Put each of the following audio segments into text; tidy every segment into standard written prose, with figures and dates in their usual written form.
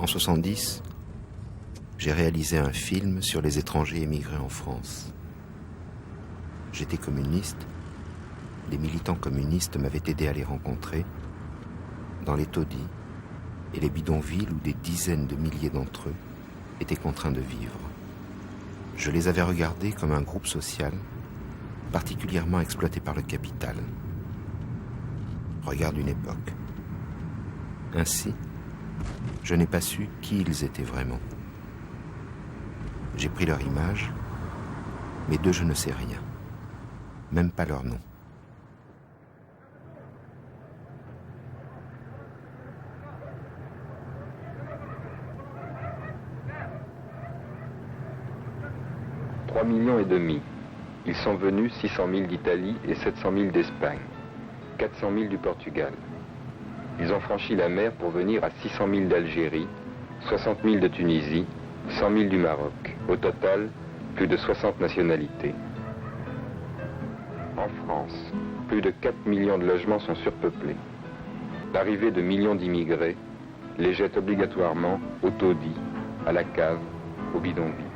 En 70, j'ai réalisé un film sur les étrangers émigrés en France. J'étais communiste. Les militants communistes m'avaient aidé à les rencontrer dans les taudis et les bidonvilles où des dizaines de milliers d'entre eux étaient contraints de vivre. Je les avais regardés comme un groupe social particulièrement exploité par le capital. Regard d'une époque. Ainsi, je n'ai pas su qui ils étaient vraiment. J'ai pris leur image, mais d'eux je ne sais rien, même pas leur nom. « 3,5 millions. Ils sont venus 600 000 d'Italie et 700 000 d'Espagne, 400 000 du Portugal. Ils ont franchi la mer pour venir à 600 000 d'Algérie, 60 000 de Tunisie, 100 000 du Maroc. Au total, plus de 60 nationalités. En France, plus de 4 millions de logements sont surpeuplés. L'arrivée de millions d'immigrés les jette obligatoirement au taudis, à la cave, au bidonville.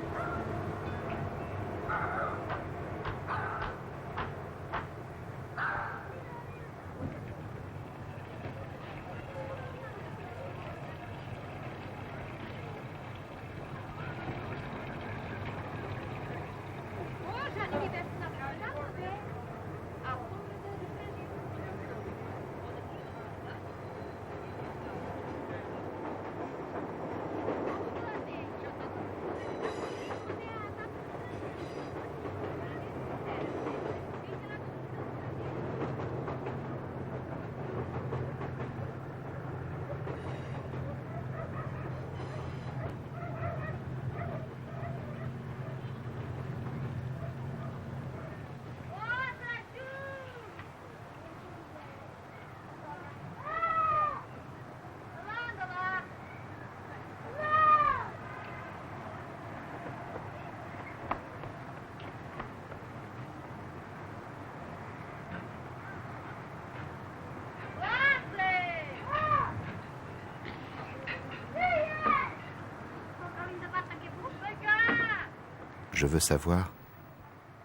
Je veux savoir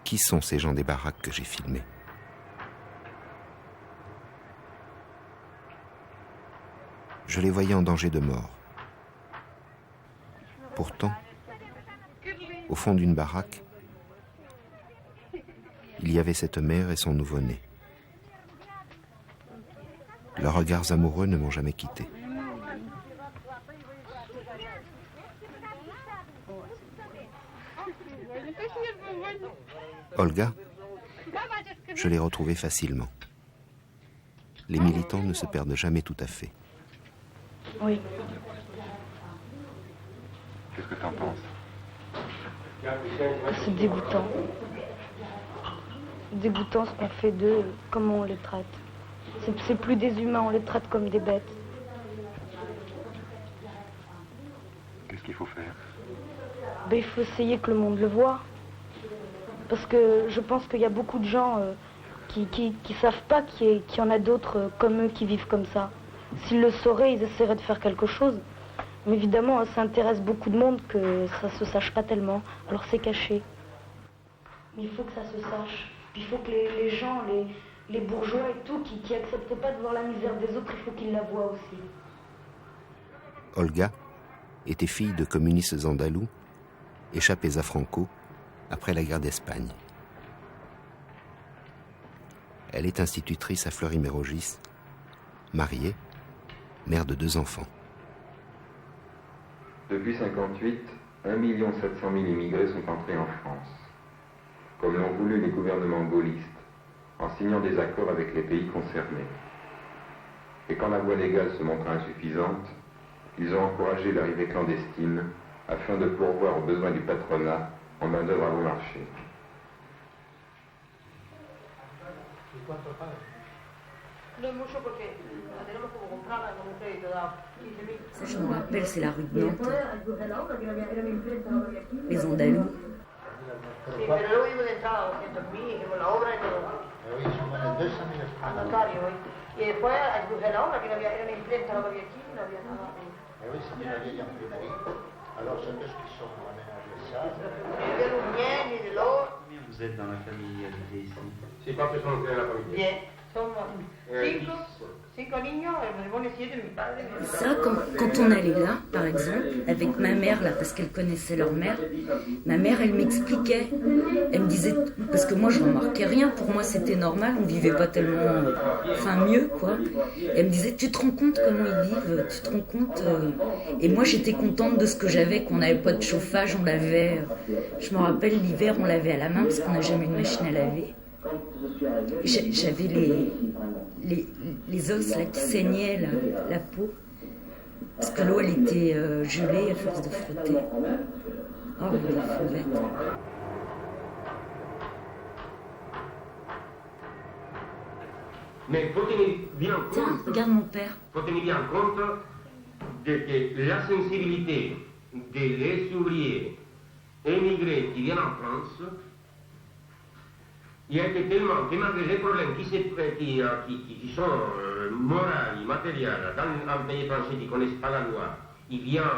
qui sont ces gens des baraques que j'ai filmés. Je les voyais en danger de mort. Pourtant, au fond d'une baraque, il y avait cette mère et son nouveau-né. Leurs regards amoureux ne m'ont jamais quitté. Olga, je l'ai retrouvée facilement. Les militants ne se perdent jamais tout à fait. Oui. Qu'est-ce que tu en penses? C'est dégoûtant. Dégoûtant ce qu'on fait d'eux, comment on les traite. C'est plus des humains, on les traite comme des bêtes. Qu'est-ce qu'il faut faire? Ben, il faut essayer que le monde le voie. Parce que je pense qu'il y a beaucoup de gens qui savent pas qu'il y en a d'autres comme eux qui vivent comme ça. S'ils le sauraient, ils essaieraient de faire quelque chose. Mais évidemment, ça intéresse beaucoup de monde que ça se sache pas tellement. Alors c'est caché. Mais il faut que ça se sache. Puis il faut que les gens, les bourgeois et tout, qui acceptent pas de voir la misère des autres, il faut qu'ils la voient aussi. Olga était fille de communistes andalous, échappés à Franco, après la guerre d'Espagne. Elle est institutrice à Fleury-Mérogis, mariée, mère de 2 enfants. Depuis 1958, 1 700 000 immigrés sont entrés en France, comme l'ont voulu les gouvernements gaullistes, en signant des accords avec les pays concernés. Et quand la voie légale se montra insuffisante, ils ont encouragé l'arrivée clandestine afin de pourvoir aux besoins du patronat en main-d'œuvre à bon marché. Ça, je me rappelle, c'est la rue de Nantes. Les Andalous. Sí, pero luego hemos entrado 200.000 con la obra y todo. Al notario, y después a escoger la obra, que no había, era una imprenta lo que había aquí, no había nada. oui, c'était la vieille imprimerie. Alors, c'est qu'est-ce qu'ils sont aménagés ça? Ni de l'union, ni de l'or. Combien vous êtes dans la famille habitée ici? Si quantos sono nella famiglia? Bien. Somos cinco niños, el matrimonio 7 de mi padre. Ça, quand on allait là, par exemple, avec ma mère, là, parce qu'elle connaissait leur mère, ma mère, elle m'expliquait, elle me disait, parce que moi, je remarquais rien, pour moi, c'était normal, on vivait pas tellement, mieux, quoi. Elle me disait, tu te rends compte comment ils vivent, tu te rends compte Et moi, j'étais contente de ce que j'avais, qu'on n'avait pas de chauffage, on lavait, je me rappelle, l'hiver, on lavait à la main, parce qu'on n'a jamais eu de machine à laver. J'avais les os là, qui saignaient la peau, parce que l'eau elle était gelée à force de frotter. Oh, les fauvettes. Mais faut tenir bien compte. Tiens, regarde mon père. Faut tenir bien compte de la sensibilité des ouvriers émigrés qui viennent en France. Il y a été tellement que malgré les problèmes qui sont moraux, matériels, dans un pays étranger qui ne connaissent pas la loi, il vient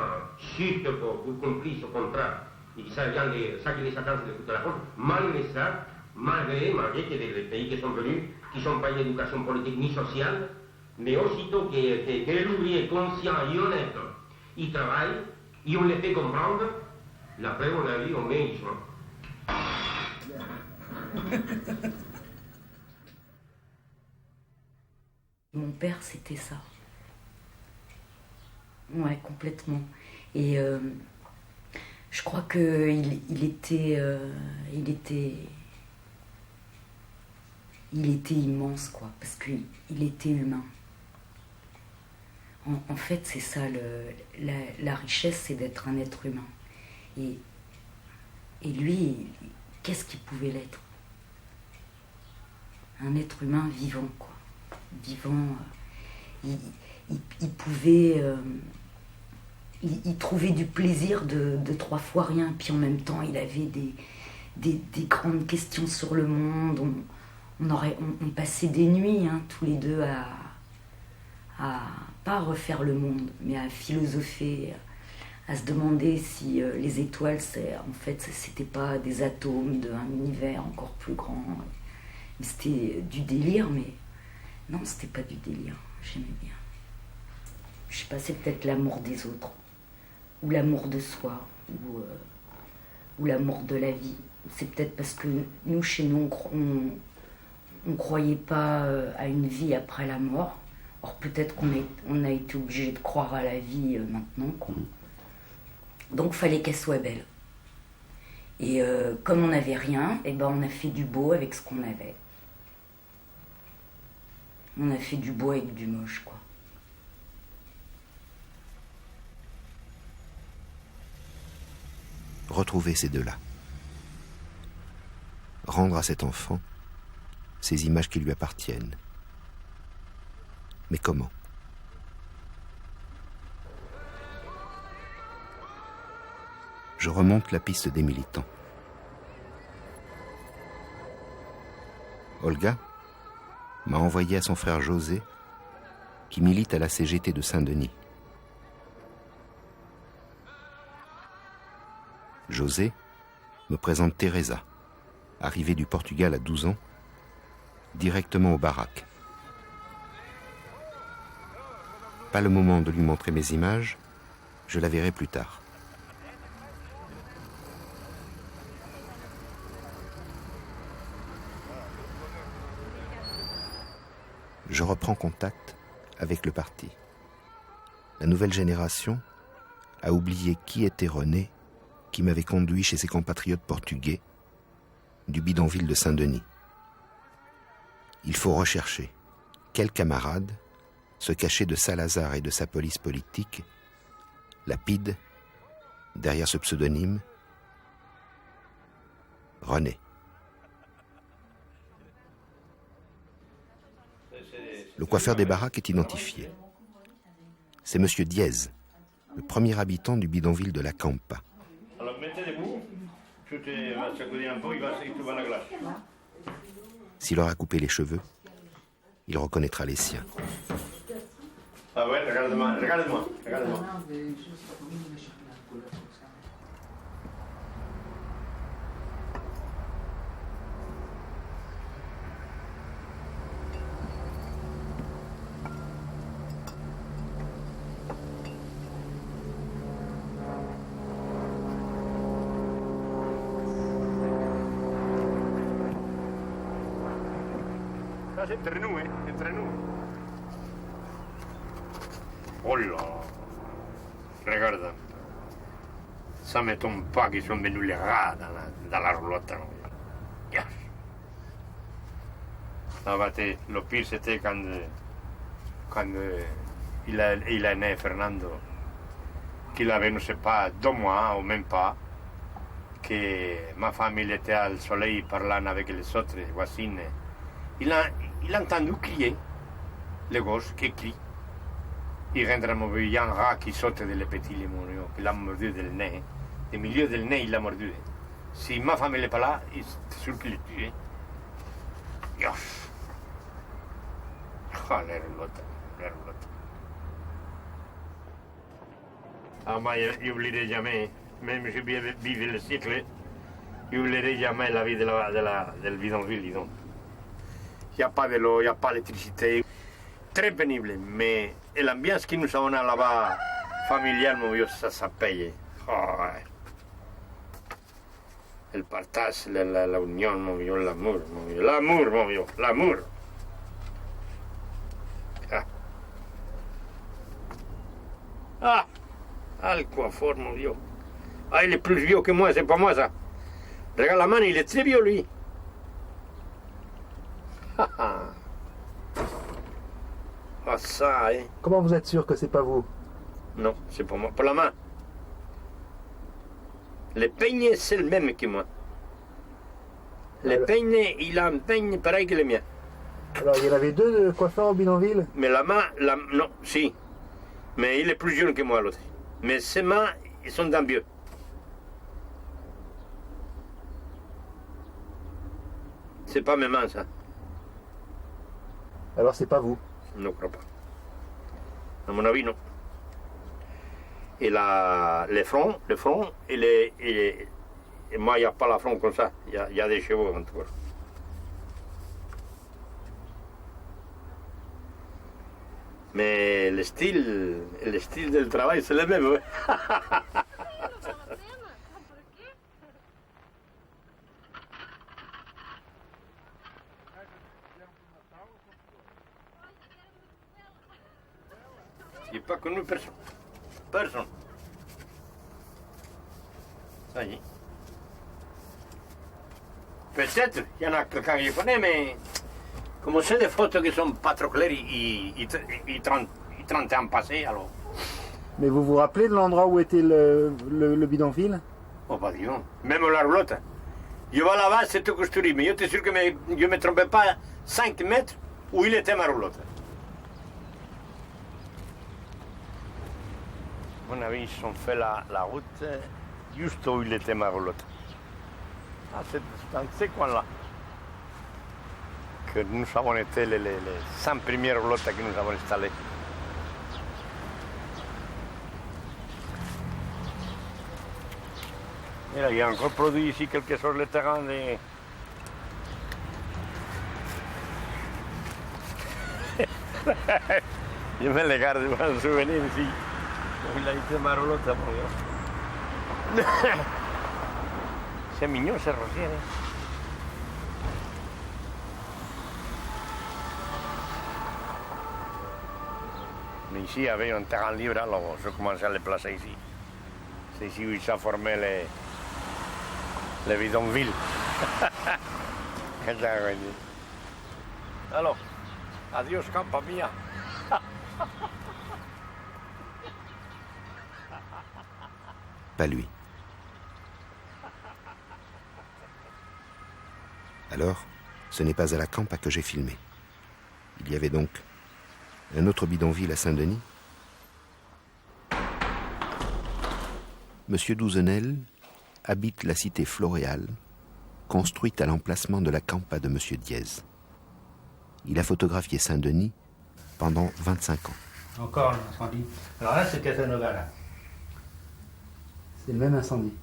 juste pour cumplir ce contrat, et ça vient de ça qui les attend de toute la France. Malgré ça, malgré que les pays qui sont venus, qui n'ont pas eu d'éducation politique ni sociale, mais aussitôt que l'ouvrier conscient et honnête, il travaille, et on les fait comprendre, la preuve on l'a vu, on met ils sont. Mon père, c'était ça. Ouais, complètement. Et je crois qu'il était immense, quoi, parce qu'il était humain. En fait, c'est ça, la richesse, c'est d'être un être humain. Et lui, qu'est-ce qu'il pouvait l'être? Un être humain vivant, quoi. Vivant, il pouvait... il trouvait du plaisir de 3 fois rien, puis en même temps, il avait des grandes questions sur le monde. On passait des nuits, hein, tous les deux, pas à refaire le monde, mais à philosopher, à se demander si les étoiles, en fait, c'était pas des atomes d'un univers encore plus grand. C'était du délire, mais non, c'était pas du délire. J'aimais bien. Je sais pas, c'est peut-être l'amour des autres, ou l'amour de soi, ou l'amour de la vie. C'est peut-être parce que nous, chez nous, on croyait pas à une vie après la mort. Or, peut-être qu'on a été obligé de croire à la vie maintenant, quoi. Donc, fallait qu'elle soit belle. Et comme on n'avait rien, on a fait du beau avec ce qu'on avait. On a fait du beau avec du moche, quoi. Retrouver ces deux-là. Rendre à cet enfant ces images qui lui appartiennent. Mais comment? Je remonte la piste des militants. Olga m'a envoyé à son frère José, qui milite à la CGT de Saint-Denis. José me présente Teresa, arrivée du Portugal à 12 ans, directement aux baraques. Pas le moment de lui montrer mes images, je la verrai plus tard. Je reprends contact avec le parti. La nouvelle génération a oublié qui était René, qui m'avait conduit chez ses compatriotes portugais du bidonville de Saint-Denis. Il faut rechercher quel camarade se cachait de Salazar et de sa police politique, lapide, derrière ce pseudonyme, René. Le coiffeur des baraques est identifié. C'est Monsieur Diez, le premier habitant du bidonville de la Campa. Alors mettez debout, tu vas s'accoder un peu, il va à la glace. S'il aura coupé les cheveux, il reconnaîtra les siens. Ah ouais, regarde-moi, regarde-moi, regarde-moi. Ça, c'est entre nous, hein, entre nous. Oh là, regarde. Ça ne m'étonne pas qu'ils sont venus les rats dans la roulotte. Yes. Le pire, c'était quand il est né, Fernando, qu'il avait, je ne sais pas, 2 mois ou même pas, que ma femme il était au soleil parlant avec les autres voisines. Il a entendu crier, le gosse qui crie. Il rentre il y a un rat qui saute de le petit lémonieux, qui l'a mordu du nez. Au milieu du nez, il l'a mordu. Si ma femme n'est pas là, c'est sûr qu'il est tué. Yes. Oh, les roulottes, les roulottes. Ah, moi, je n'oublierai jamais, même si je vivais le siècle, je n'oublierai jamais la vie del bidonville, disons. Il n'y a pas de l'eau, il n'y a pas d'électricité. Très pénible, mais l'ambiance que nous avons là-bas, familiale, mon vieux, ça paye. Oh, ouais. Le partage, l'union, mon vieux, l'amour, mon vieux. L'amour, mon vieux, l'amour. Ah, le coiffeur, mon vieux. Ah, il est plus vieux que moi, c'est pas moi, ça. Regarde la main, il est très vieux, lui. Ah, ça, hein. Comment vous êtes sûr que c'est pas vous? Non, c'est pour moi. Pour la main. Le peigne, c'est le même que moi. Le peigne, il a un peigne pareil que le mien. Alors, il y en avait 2 de coiffeurs au bidonville? Mais la main, non, si. Mais il est plus jeune que moi, l'autre. Mais ses mains, ils sont d'un vieux. C'est pas mes mains, ça. Alors, c'est pas vous? Je ne crois pas. À mon avis, non. Et le front, et moi, il n'y a pas la front comme ça. Il y a des chevaux, en tout cas. Mais le style du travail, c'est le même. Il n'est pas connu personne. Personne. Ça y est. Peut-être, il y en a quelqu'un qui connaît, mais comme c'est des photos qui ne sont pas trop claires, ils 30 ans passés, alors. Mais vous vous rappelez de l'endroit où était le bidonville? Oh, pas disons. Même la roulotte. Je vais là-bas, c'est tout construit, mais je suis sûr que je ne me trompais pas 5 mètres où il était ma roulotte. À mon avis, ils ont fait la route juste où il était ma roulotte. Ah, c'est dans ces coins-là que nous avons été les 100 premières roulottes que nous avons installées. Et là, il y a encore produit ici quelque chose le terrain de... Je me les garde pour un souvenir ici. Il a été ma roulotte, mon Dieu. C'est mignon, ce rosier. Mais ici, il y avait un terrain libre, alors je commençais à les placer ici. C'est ici où ils ont formé les bidonvilles. Alors, adios, campa mia. Pas lui. Alors, ce n'est pas à la Campa que j'ai filmé. Il y avait donc un autre bidonville à Saint-Denis. Monsieur Douzenel habite la cité floréale, construite à l'emplacement de la Campa de M. 'Diez. Il a photographié Saint-Denis pendant 25 ans. Encore un incendie. Alors là, c'est Casanova, là. C'est le même incendie.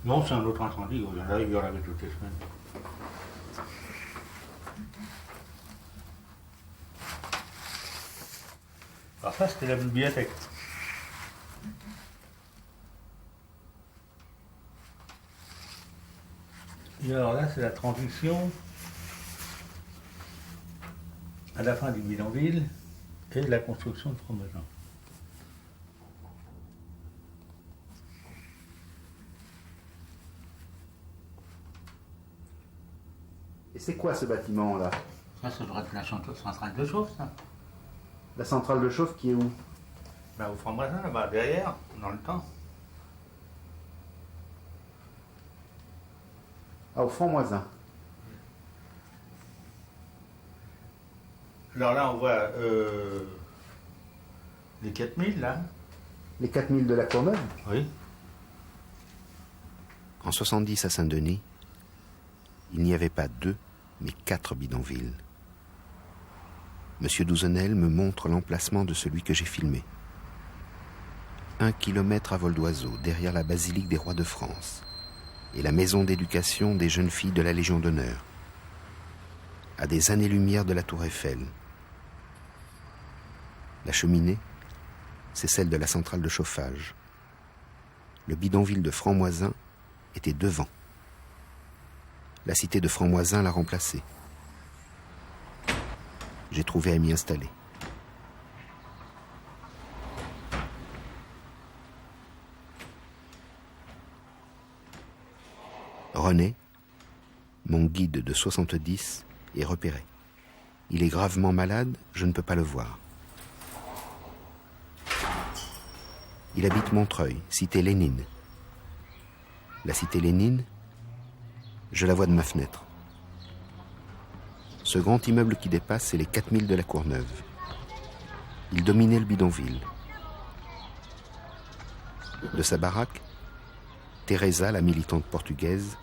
Non, c'est un autre incendie. Il y en avait toutes les semaines. Alors ça, c'était la bibliothèque. Et alors là, c'est la transition à la fin du bidonville et la construction de Framboisin. Et c'est quoi ce bâtiment-là? Ça devrait être la centrale de chauffe, ça. La centrale de chauffe qui est où? Ben, au Framboisin, là-bas, derrière, dans le temps. Ah, au Framboisin. Alors là, on voit les 4000, là. Les 4000 de la Courneuve? Oui. En 70 à Saint-Denis, il n'y avait pas 2, mais 4 bidonvilles. Monsieur Douzenel me montre l'emplacement de celui que j'ai filmé. 1 kilomètre à vol d'oiseau, derrière la basilique des rois de France et la maison d'éducation des jeunes filles de la Légion d'honneur, à des années-lumière de la tour Eiffel. La cheminée, c'est celle de la centrale de chauffage. Le bidonville de Framboisin était devant. La cité de Framboisin l'a remplacé. J'ai trouvé à m'y installer. René, mon guide de 70, est repéré. Il est gravement malade, je ne peux pas le voir. Il habite Montreuil, cité Lénine. La cité Lénine, je la vois de ma fenêtre. Ce grand immeuble qui dépasse, c'est les 4000 de la Courneuve. Il dominait le bidonville. De sa baraque, Teresa, la militante portugaise,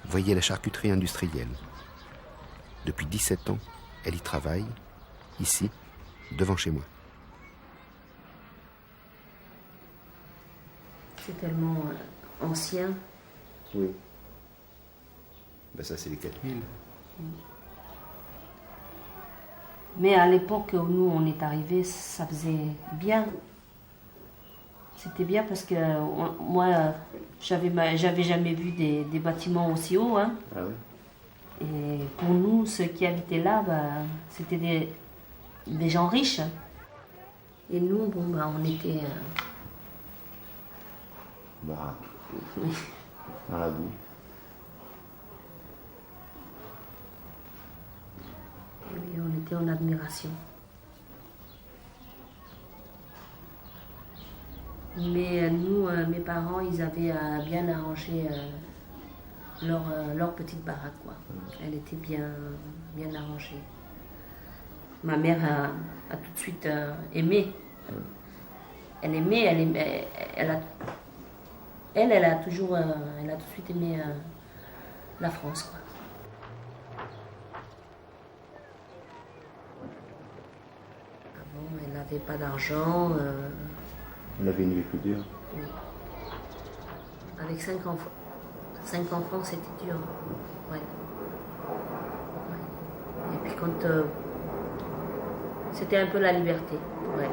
voyait la charcuterie industrielle. Depuis 17 ans, elle y travaille, ici, devant chez moi. C'est tellement ancien. Oui. Ben ça, c'est les 4000. Mais à l'époque où nous on est arrivés, ça faisait bien. C'était bien parce que moi, j'avais jamais vu des bâtiments aussi hauts. Hein. Ah oui. Et pour nous, ceux qui habitaient là, c'était des gens riches. Et nous, on était... Dans la boue. Et on était en admiration. Mais nous, mes parents, ils avaient bien arrangé leur petite baraque, quoi. Elle était bien arrangée. Ma mère a tout de suite aimé. Elle aimait, elle a tout de suite aimé la France, quoi. Avant, elle n'avait pas d'argent. Elle avait une vie plus dure. Oui. Avec 5 enfants. 5 enfants, c'était dur. Ouais. Ouais. Et puis quand... c'était un peu la liberté pour elle.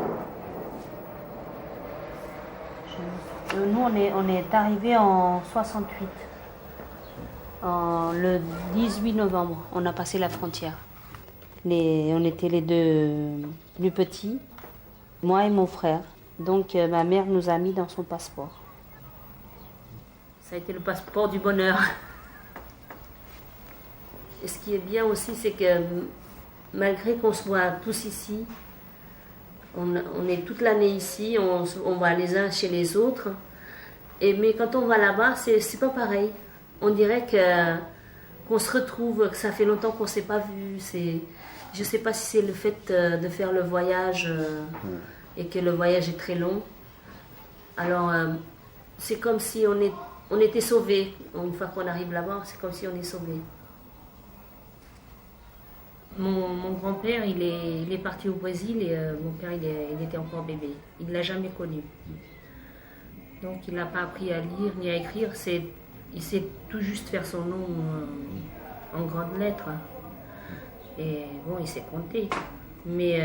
Nous, on est arrivés en 68. Le 18 novembre, on a passé la frontière. On était les deux plus petits, moi et mon frère. Donc ma mère nous a mis dans son passeport. Ça a été le passeport du bonheur. Et ce qui est bien aussi, c'est que malgré qu'on soit tous ici, on est toute l'année ici, on va les uns chez les autres. Mais quand on va là-bas, c'est pas pareil. On dirait qu'on se retrouve, que ça fait longtemps qu'on ne s'est pas vu. Je ne sais pas si c'est le fait de faire le voyage et que le voyage est très long. Alors, c'est comme si on était sauvés. Une fois qu'on arrive là-bas, c'est comme si on est sauvés. Mon grand-père, il est parti au Brésil et mon père, il était encore bébé. Il ne l'a jamais connu. Donc il n'a pas appris à lire ni à écrire. Il sait tout juste faire son nom en grandes lettres. Et bon, il sait compter. Mais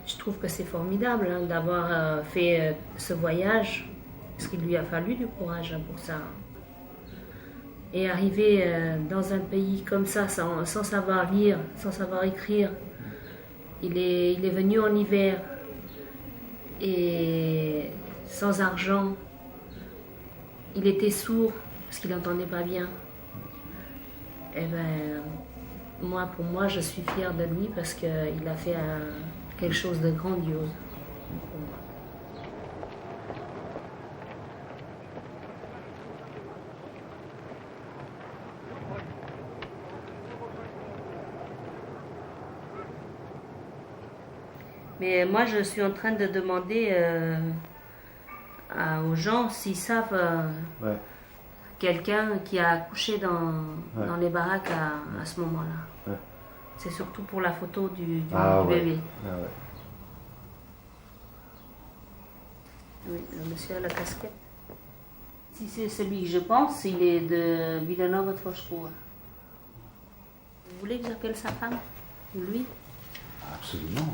je trouve que c'est formidable hein, d'avoir fait ce voyage, parce qu'il lui a fallu du courage hein, pour ça. Et arriver dans un pays comme ça, sans savoir lire, sans savoir écrire. Il est venu en hiver et sans argent. Il était sourd parce qu'il n'entendait pas bien. Et ben, pour moi, je suis fière de lui parce qu'il a fait quelque chose de grandiose pour moi. Mais moi, je suis en train de demander aux gens s'ils savent quelqu'un qui a accouché dans les baraques à ce moment-là. Ouais. C'est surtout pour la photo du bébé. Ah, ouais. Oui, le monsieur a la casquette. Si c'est celui que je pense, il est de Villanova de Foscoa. Vous voulez que j'appelle sa femme? Ou lui? Absolument.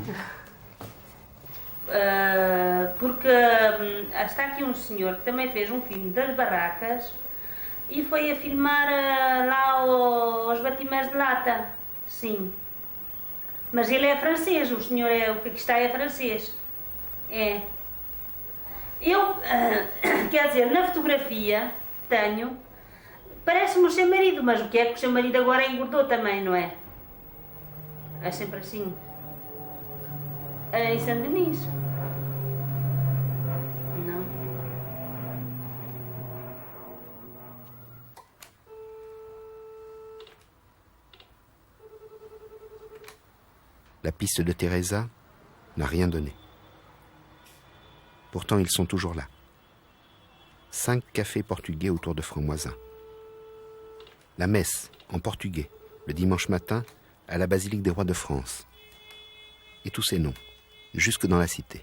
Porque está aqui um senhor que também fez um filme das barracas e foi a filmar lá os batimentos de lata, sim. Mas ele é francês, o senhor o que aqui está é francês. É. Eu, quer dizer, na fotografia tenho, parece-me o seu marido, mas o que é que o seu marido agora engordou também, não é? É sempre assim. Em Saint-Denis. Non. La piste de Teresa n'a rien donné. Pourtant, ils sont toujours là. 5 cafés portugais autour de Franc-Moisin. La messe, en portugais, le dimanche matin, à la basilique des rois de France. Et tous ces noms, jusque dans la cité.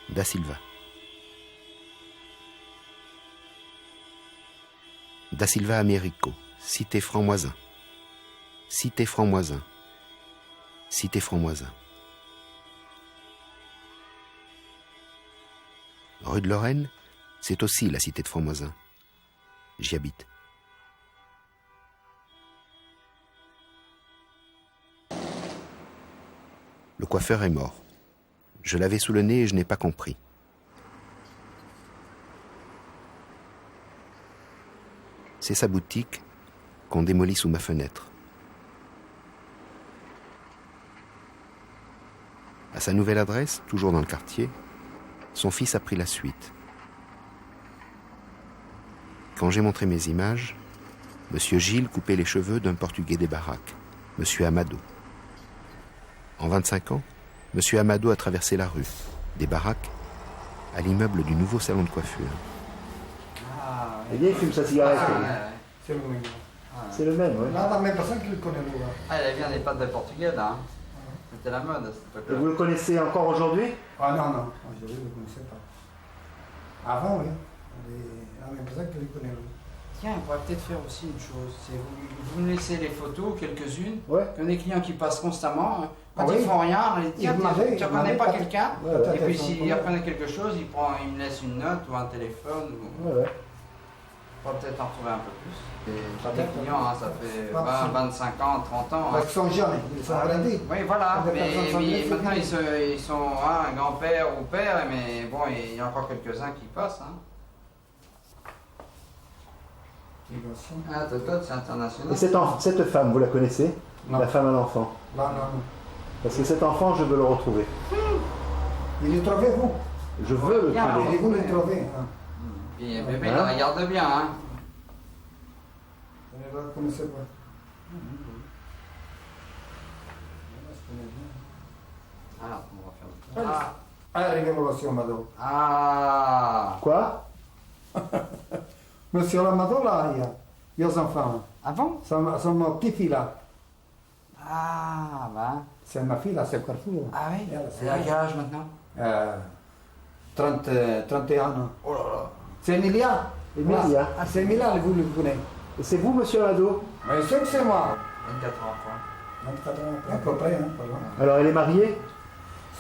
Da Silva. Da Silva Américo, cité Franc-Moisin. Cité Franc-Moisin. Cité Franc-Moisin. Rue de Lorraine, c'est aussi la cité de Franc-Moisin. J'y habite. Le coiffeur est mort. Je l'avais sous le nez et je n'ai pas compris. C'est sa boutique qu'on démolit sous ma fenêtre. À sa nouvelle adresse, toujours dans le quartier, son fils a pris la suite. Quand j'ai montré mes images, M. Gilles coupait les cheveux d'un Portugais des baraques, M. Amado. En 25 ans, M. Amado a traversé la rue, des baraques, à l'immeuble du nouveau salon de coiffure. Eh bien, il fume sa cigarette. C'est le même. C'est le même, oui. Là, la même personne qui le connaît, là. Ah, il vient des pâtes de Portugais, là. C'était la mode à cette époque-là. Et vous le connaissez encore aujourd'hui? Ah non, non. Aujourd'hui, je ne le connaissais pas. Avant, oui. La même personne qui le connaît, là. Tiens, on pourrait peut-être faire aussi une chose. C'est vous me laissez les photos, quelques-unes. Ouais. Il y a des clients qui passent constamment. Quand Ah ils oui. font rien, on les dit, tu ne reconnais pas quelqu'un. Ouais, Et puis s'il reconnaît quelque chose, il me laisse une note ou un téléphone. Ou... Ouais. On pourrait peut-être en trouver un peu plus. J'ai des clients, hein, ça fait 20, 25 ans, 30 ans. Ils sont jeunes, ils sont grandis. Oui, voilà. Des Mais personnes maintenant, ils sont un grand-père ou père, mais bon, il y a encore quelques-uns qui passent. Hein. Ah, Totot, c'est international. Et cette femme, vous la connaissez? Non. La femme à l'enfant? Non, non, non. Parce que cet enfant, je veux le retrouver. Il est trouvé, vous? Je veux le Bien, trouver. Et vous le trouvez. Puis bébé, il regarde bien. Hein. Vous ne le connaissez pas. Alors, on va faire. Ah, révélation, madame. Ah. Quoi? Monsieur l'Amado, là, il y a les enfants. Ah bon? C'est ma petite fille là. Ah, ben. C'est ma fille là, c'est Carrefour. Ah oui? C'est à quel âge maintenant? 31 ans. Oh là là. C'est Emilia. Emilia. Ah, c'est Emilia, vous le connaissez. Et c'est vous, monsieur Lado? Bien sûr que c'est moi. 24 ans. 24 ans, à peu près, hein, pas loin. Alors, elle est mariée?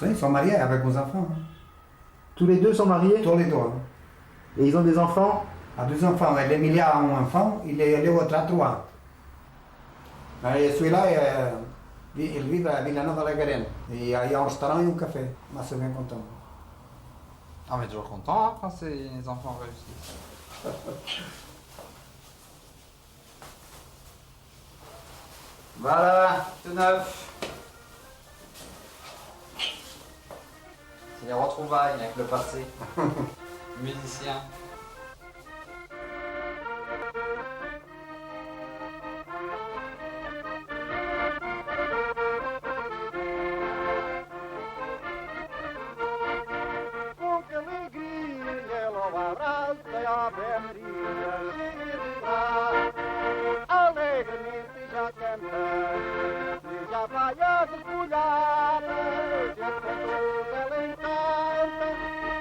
Ils sont mariés avec vos enfants. Hein. Tous les deux sont mariés? Tous les deux. Hein. Et ils ont des enfants? Ah, 2 enfants. L'Emilia a un enfant, l'autre a 3. Et celui-là, il vit à Villanova de la Garenne. Il y a un restaurant et un café. Moi, c'est bien content. Ah, mais toujours content hein, quand les enfants réussissent. Voilà, tout neuf. C'est les retrouvailles avec le passé. Musicien. Alegremente já canta, e já vai a desfolhada, gente que ela encanta,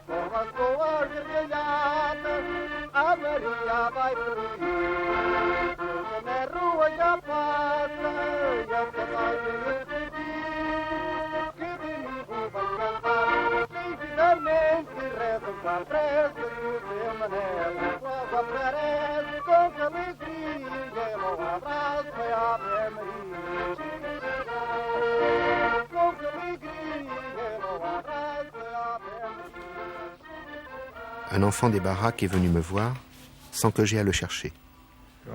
com as boas gargalhadas, a Maria vai feliz, e na rua já passa, e até vai ver que de novo vai cantar, seguidamente reza com a pressa, e o seu Manel logo aparece, com que alegria. Un enfant des baraques est venu me voir sans que j'aie à le chercher. Ouais.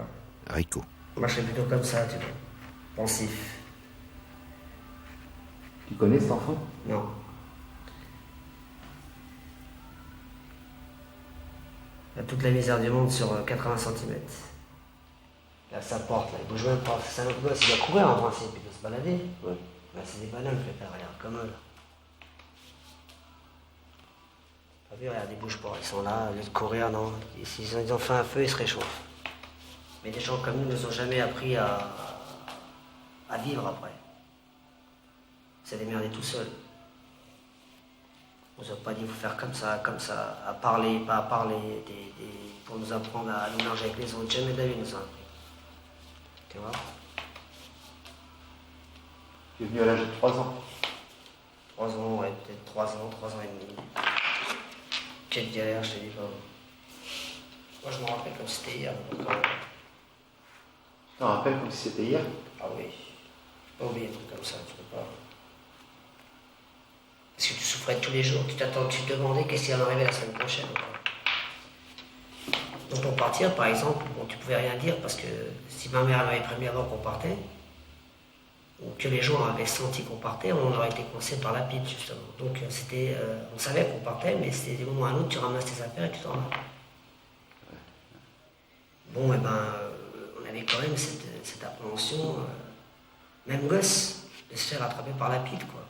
Rico. Moi je serais plutôt comme ça, tu vois. Pensif. Tu connais cet enfant? Non. Il a toute la misère du monde sur 80 cm. Là, sa porte, là, il bouge même pas. C'est un autre gosse, il doit courir en principe, il doit se balader. Ouais. Là, c'est des bananes, le père, regarde, comme eux, là. T'as vu, regarde, ils bougent pas, ils sont là, au lieu de courir, non. S'ils ont fait un feu, ils se réchauffent. Mais des gens comme nous ne nous ont jamais appris à vivre après. C'est démerder tout seul. On nous a pas dit, il faut faire comme ça, à parler, pas à parler, pour nous apprendre à nous mélanger avec les autres. Jamais David nous a appris. Tu vois? Tu es venu à l'âge de 3 ans. 3 ans, ouais, peut-être 3 ans et demi. Quelle galère, je te dis pas. Moi, je me rappelle comme si c'était hier. Tu t'en rappelles comme si c'était hier? Ah oui. Pas oublier un truc comme ça, tu peux pas. Parce que tu souffrais tous les jours, tu te demandais qu'est-ce qui allait arriver la semaine prochaine. Donc pour partir, par exemple, bon, tu pouvais rien dire parce que si ma mère m'avait prévenu avant qu'on partait, ou que les gens avaient senti qu'on partait, on aurait été coincé par la pile justement. Donc c'était, on savait qu'on partait, mais c'était des moments ou un autre, tu ramasses tes affaires et tu t'en vas. Bon, et ben, on avait quand même cette appréhension, même gosse, de se faire attraper par la pile, quoi.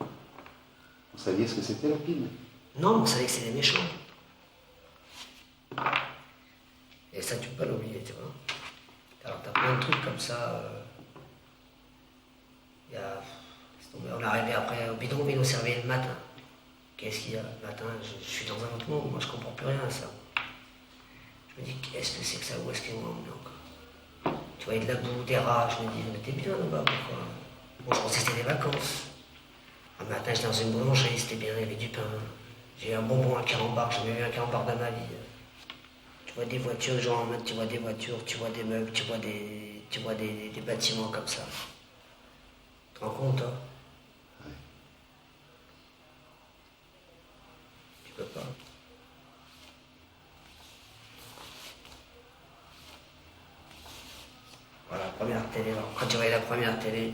Vous saviez ce que c'était la pile? Non, on savait que c'était des méchants. Et ça, tu peux pas l'oublier, tu vois. Alors, t'as plein de trucs comme ça. On est arrivé après au bidonville, on servait le matin. Qu'est-ce qu'il y a le matin? Je suis dans un autre monde, moi je comprends plus rien à ça. Je me dis, qu'est-ce que c'est que ça? Où est-ce qu'ils m'ont emmené encore? Tu voyais de la boue, des rats, je me dis, on était bien là-bas, pourquoi? Bon, je pensais que c'était des vacances. Un matin, j'étais dans une boulangerie, c'était bien, il y avait du pain. J'ai eu un bonbon à carambar, j'ai jamais vu un carambar dans ma vie. Tu vois des voitures, genre, tu vois des voitures, tu vois des meubles, tu vois des bâtiments comme ça. Tu te rends compte, toi? Ouais. Tu peux pas. Voilà, première télé. Alors, quand tu voyais la première télé,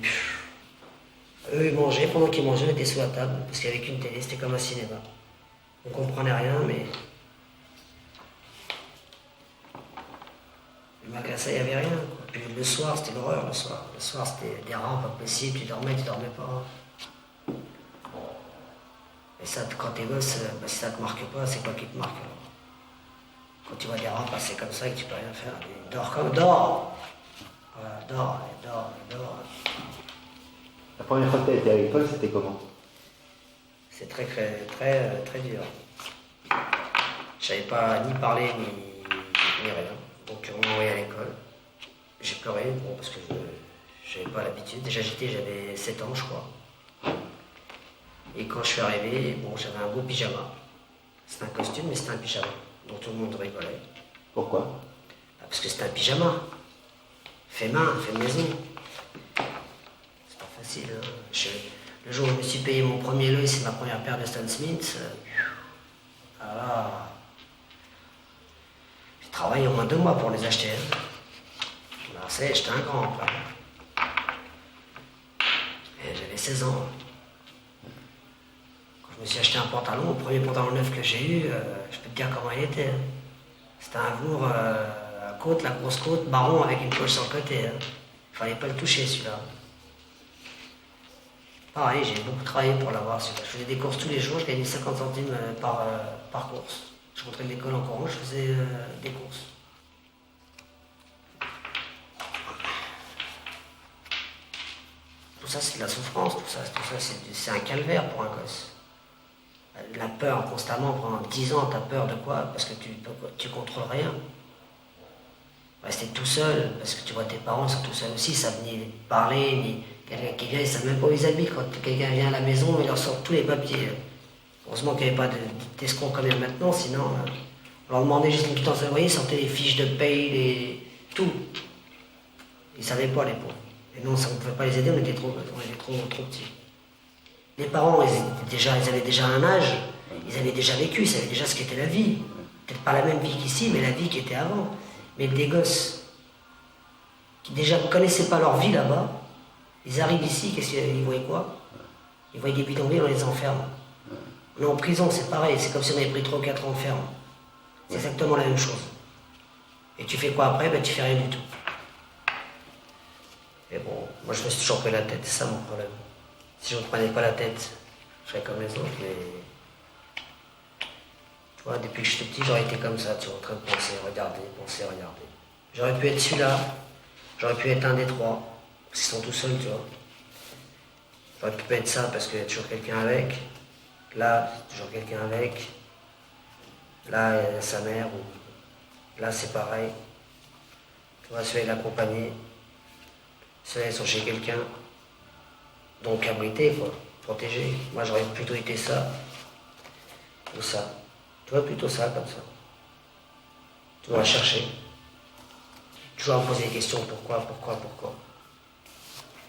eux ils mangeaient, pendant qu'ils mangeaient, on était sous la table, parce qu'il n'y avait qu'une télé, c'était comme un cinéma. On comprenait rien, mais. Le magasin, il n'y avait rien. Quoi. Puis le soir, c'était l'horreur, le soir. Le soir, c'était des rats, pas possible, tu dormais pas. Et ça, quand t'es gosse, bah, si ça te marque pas, c'est quoi qui te marque alors? Quand tu vois des rats passer comme ça et que tu peux rien faire, dors comme dors. Voilà, dors. La première fois que tu as été à l'école, c'était comment? C'est très dur. Je savais pas ni parler ni rien. Donc on m'a envoyé à l'école. J'ai pleuré, bon, parce que je n'avais pas l'habitude. Déjà j'avais 7 ans, je crois. Et quand je suis arrivé, bon, j'avais un beau pyjama. C'était un costume, mais c'était un pyjama. Donc tout le monde rigolait. Pourquoi? Parce que c'était un pyjama. Fait maison. C'est pas facile. Hein. Le jour où je me suis payé mon premier lot, c'est ma première paire de Stan Smith. Alors, j'ai travaillé au moins 2 mois pour les acheter. Hein. Alors, ça y est, j'étais un grand. Quoi. Et j'avais 16 ans. Quand je me suis acheté un pantalon, le premier pantalon neuf que j'ai eu, je peux te dire comment il était. Hein. C'était un velours à côte, la grosse côte, marron avec une poche sur le côté. Hein. Il fallait pas le toucher celui-là. Pareil, j'ai beaucoup travaillé pour l'avoir celui-là. Je faisais des courses tous les jours, je gagnais 50 centimes par course. Je rentrais de l'école en courant, je faisais des courses. Tout ça c'est de la souffrance, tout ça c'est un calvaire pour un gosse. La peur constamment, pendant 10 ans, t'as peur de quoi? Parce que tu contrôles rien. Rester tout seul, parce que tu vois tes parents sont tout seuls aussi, ça venait parler, ni quelqu'un qui vient, ils ne savent même pas où ils habitent. Quand quelqu'un vient à la maison, ils leur sortent tous les papiers. Heureusement qu'il n'y avait pas d'escrocs comme il y a maintenant, sinon on leur demandait juste une quittance de loyer, ils sortaient les fiches de paye, tout. Ils ne savaient pas les pauvres. Et nous, on ne pouvait pas les aider, on était trop petits. Les parents, ils avaient déjà un âge, ils avaient déjà vécu, ils savaient déjà ce qu'était la vie. Peut-être pas la même vie qu'ici, mais la vie qui était avant. Mais des gosses qui déjà ne connaissaient pas leur vie là-bas, ils arrivent ici, qu'est-ce qu'ils voyaient quoi? Ils voyaient des bidonvilles, on les enferme. On est en prison, c'est pareil, c'est comme si on avait pris 3 ou 4 ans de ferme. C'est exactement la même chose. Et tu fais quoi après? Ben tu fais rien du tout. Mais bon, moi je me suis toujours pris la tête, c'est ça mon problème. Si je ne prenais pas la tête, je serais comme les autres, mais... Tu vois, depuis que je suis petit, j'aurais été comme ça, tu vois, en train de penser, regarder. J'aurais pu être celui-là, j'aurais pu être un des 3, parce qu'ils sont tout seuls, tu vois. J'aurais pu être ça parce qu'il y a toujours quelqu'un avec. Là, c'est toujours quelqu'un avec. Là, il y a sa mère, ou... Là, c'est pareil. Tu vois, celui-là, il est accompagné. Ceux-là, ils sont chez quelqu'un. Donc, abrité, quoi, protégé. Moi, j'aurais plutôt été ça, ou ça. Tu vois, plutôt ça, comme ça. Tu vas chercher. Toujours à me poser des questions, pourquoi.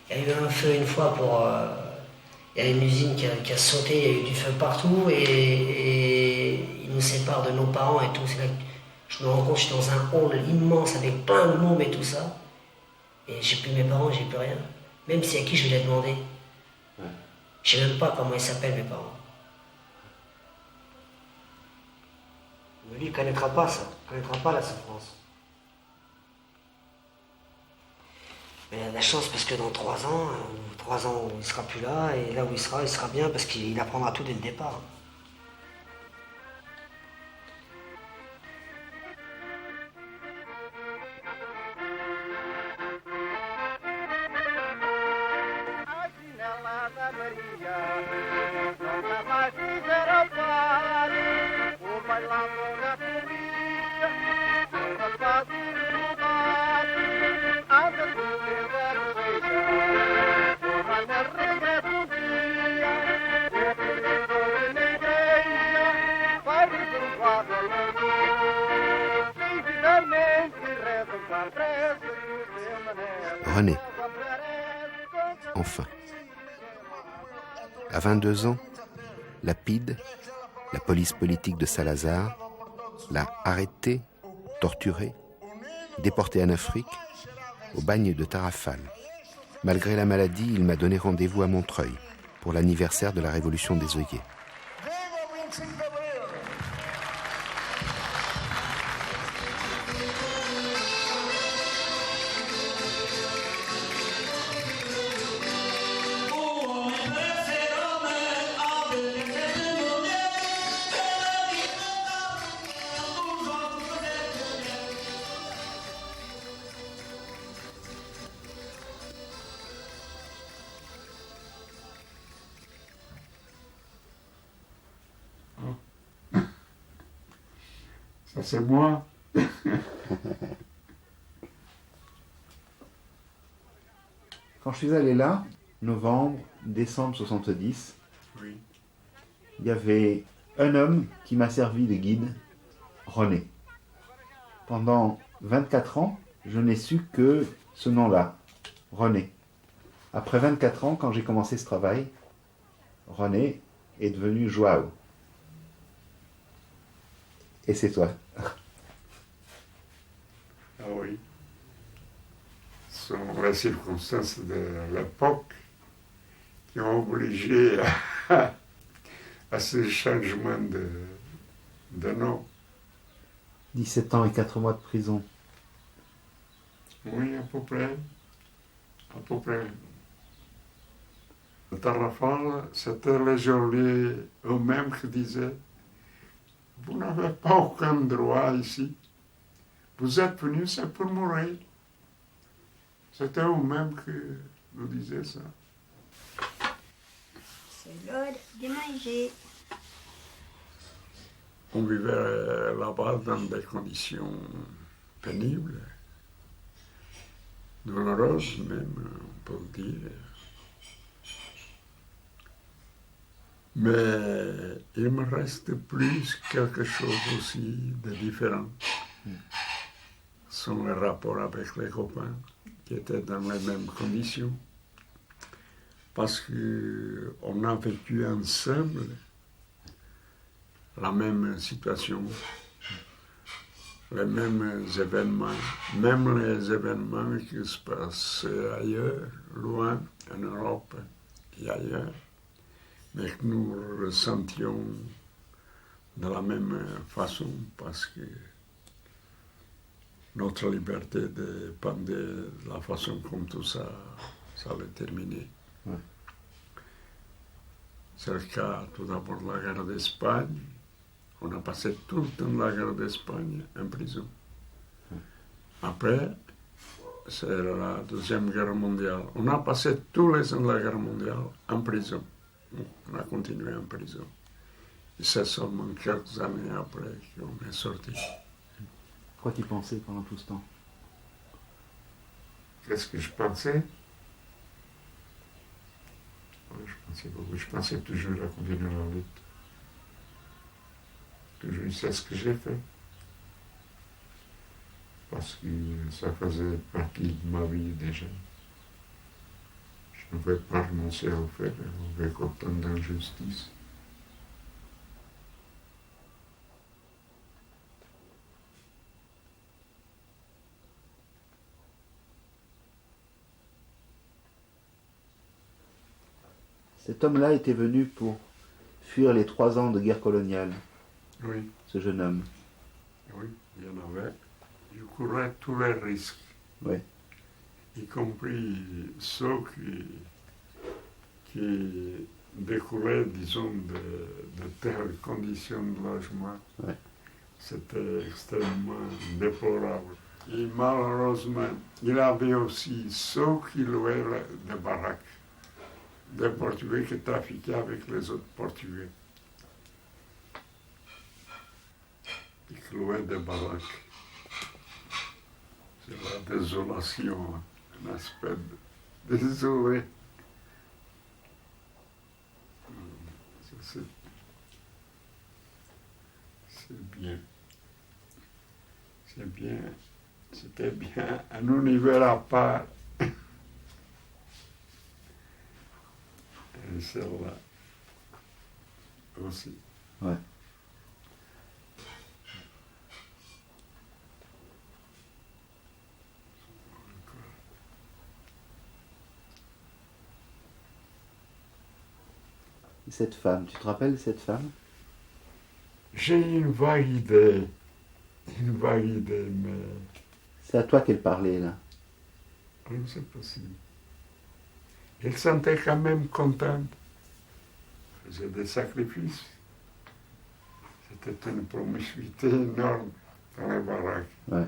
Il y a eu un feu une fois pour... il y a une usine qui a sauté, il y a eu du feu partout, et ils nous séparent de nos parents et tout. C'est là que je me rends compte, je suis dans un hall immense avec plein de mômes et tout ça. Et j'ai plus mes parents, j'ai plus rien. Même si à qui je vais les demander. Je sais même pas comment ils s'appellent, mes parents. Mais lui, il ne connaîtra pas ça. Il ne connaîtra pas la souffrance. Mais il a de la chance parce que dans 3 ans, il ne sera plus là. Et là où il sera bien parce qu'il apprendra tout dès le départ. René. Enfin. À 22 ans, la PIDE, la police politique de Salazar, l'a arrêté, torturé, déporté en Afrique, au bagne de Tarrafal. Malgré la maladie, il m'a donné rendez-vous à Montreuil pour l'anniversaire de la Révolution des œillets. Ça, c'est moi. Quand je suis allé là, novembre, décembre 70, Oui. il y avait un homme qui m'a servi de guide, René. Pendant 24 ans, je n'ai su que ce nom-là, René. Après 24 ans, quand j'ai commencé ce travail, René est devenu Joao. Et c'est toi. Ah oui. Ce sont les circonstances de l'époque qui ont obligé à ce changement de nom. 17 ans et 4 mois de prison. Oui, à peu près. À peu près. Le Tarrafal, c'était les geôliers eux-mêmes qui disaient « Vous n'avez pas aucun droit ici. Vous êtes venus, c'est pour mourir. » C'était eux-mêmes qui nous disaient ça. C'est l'heure de manger. On vivait là-bas dans des conditions pénibles, douloureuses même, on peut le dire. Mais il me reste plus quelque chose aussi de différent. Son rapport avec les copains qui étaient dans les mêmes conditions. Parce qu'on a vécu ensemble la même situation, les mêmes événements, même les événements qui se passaient ailleurs, loin, en Europe et ailleurs, mais que nous ressentions de la même façon parce que notre liberté dépendait de la façon comme tout ça allait terminer. Ouais. C'est le cas tout d'abord de la guerre d'Espagne. On a passé tout le temps la guerre d'Espagne en prison. Après, c'est la Deuxième Guerre mondiale. On a passé tous les ans de la guerre mondiale en prison. On a continué en prison. Et c'est seulement quelques années après qu'on est sorti. Quoi tu pensais pendant tout ce temps? Qu'est-ce que je pensais? Je pensais beaucoup. Je pensais toujours à continuer la lutte. Toujours, c'est ce que j'ai fait. Parce que ça faisait partie de ma vie déjà. Je ne vais pas renoncer à le faire avec autant d'injustice. Cet homme-là était venu pour fuir les 3 ans de guerre coloniale. Oui. Ce jeune homme. Oui, il y en avait. Je courais tous les risques. Oui. Y compris ceux qui découlaient, disons, de telles conditions de logement. Ouais. C'était extrêmement déplorable. Et malheureusement, il y avait aussi ceux qui louaient des baraques. Des Portugais qui trafiquaient avec les autres Portugais. Ils qui louaient des baraques. C'est la désolation, un aspect désolé. C'est bien. C'est bien. C'était bien un univers à part. Et celle-là aussi. Ouais. Cette femme, tu te rappelles de cette femme? J'ai une vague idée. Une vague idée, mais... C'est à toi qu'elle parlait, là. Oui, c'est possible. Elle sentait quand même contente. Elle faisait des sacrifices. C'était une promiscuité énorme dans les baraques. Ouais.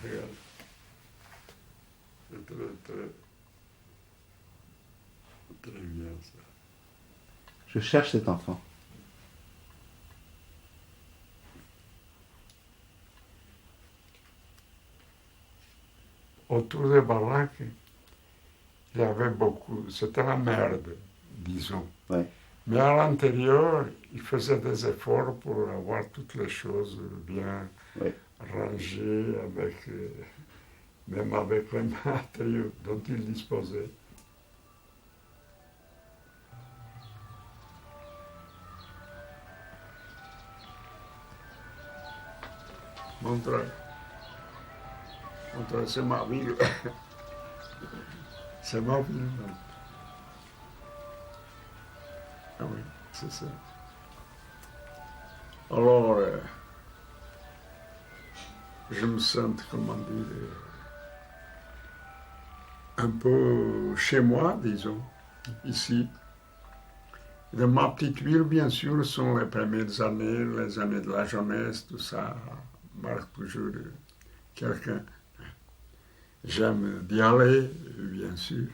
Regarde. très bien ça. Je cherche cet enfant. Autour des baraques, il y avait beaucoup, c'était la merde, disons. Ouais. Mais à l'intérieur, il faisait des efforts pour avoir toutes les choses bien rangées, même avec les matériaux dont il disposait. Montreuil, c'est ma ville. C'est ma ville. Ah oui, c'est ça. Alors, je me sens, comment dire, un peu chez moi, disons, ici. Dans ma petite ville, bien sûr, sont les premières années, les années de la jeunesse, tout ça marque toujours quelqu'un. J'aime d'y aller, bien sûr.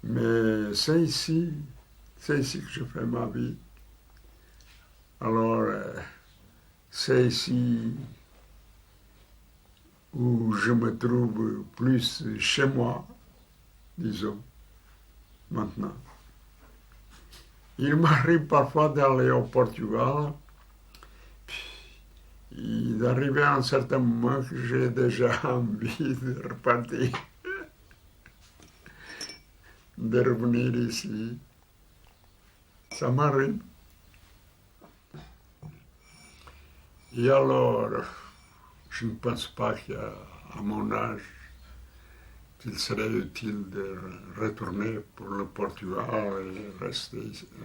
Mais c'est ici que je fais ma vie. Alors, c'est ici où je me trouve plus chez moi, disons, maintenant. Il m'arrive parfois d'aller au Portugal, puis d'arriver à un certain moment que j'ai déjà envie de repartir, de revenir ici. Ça m'arrive. Et alors, je ne pense pas qu'à mon âge, qu'il serait utile de retourner pour le Portugal et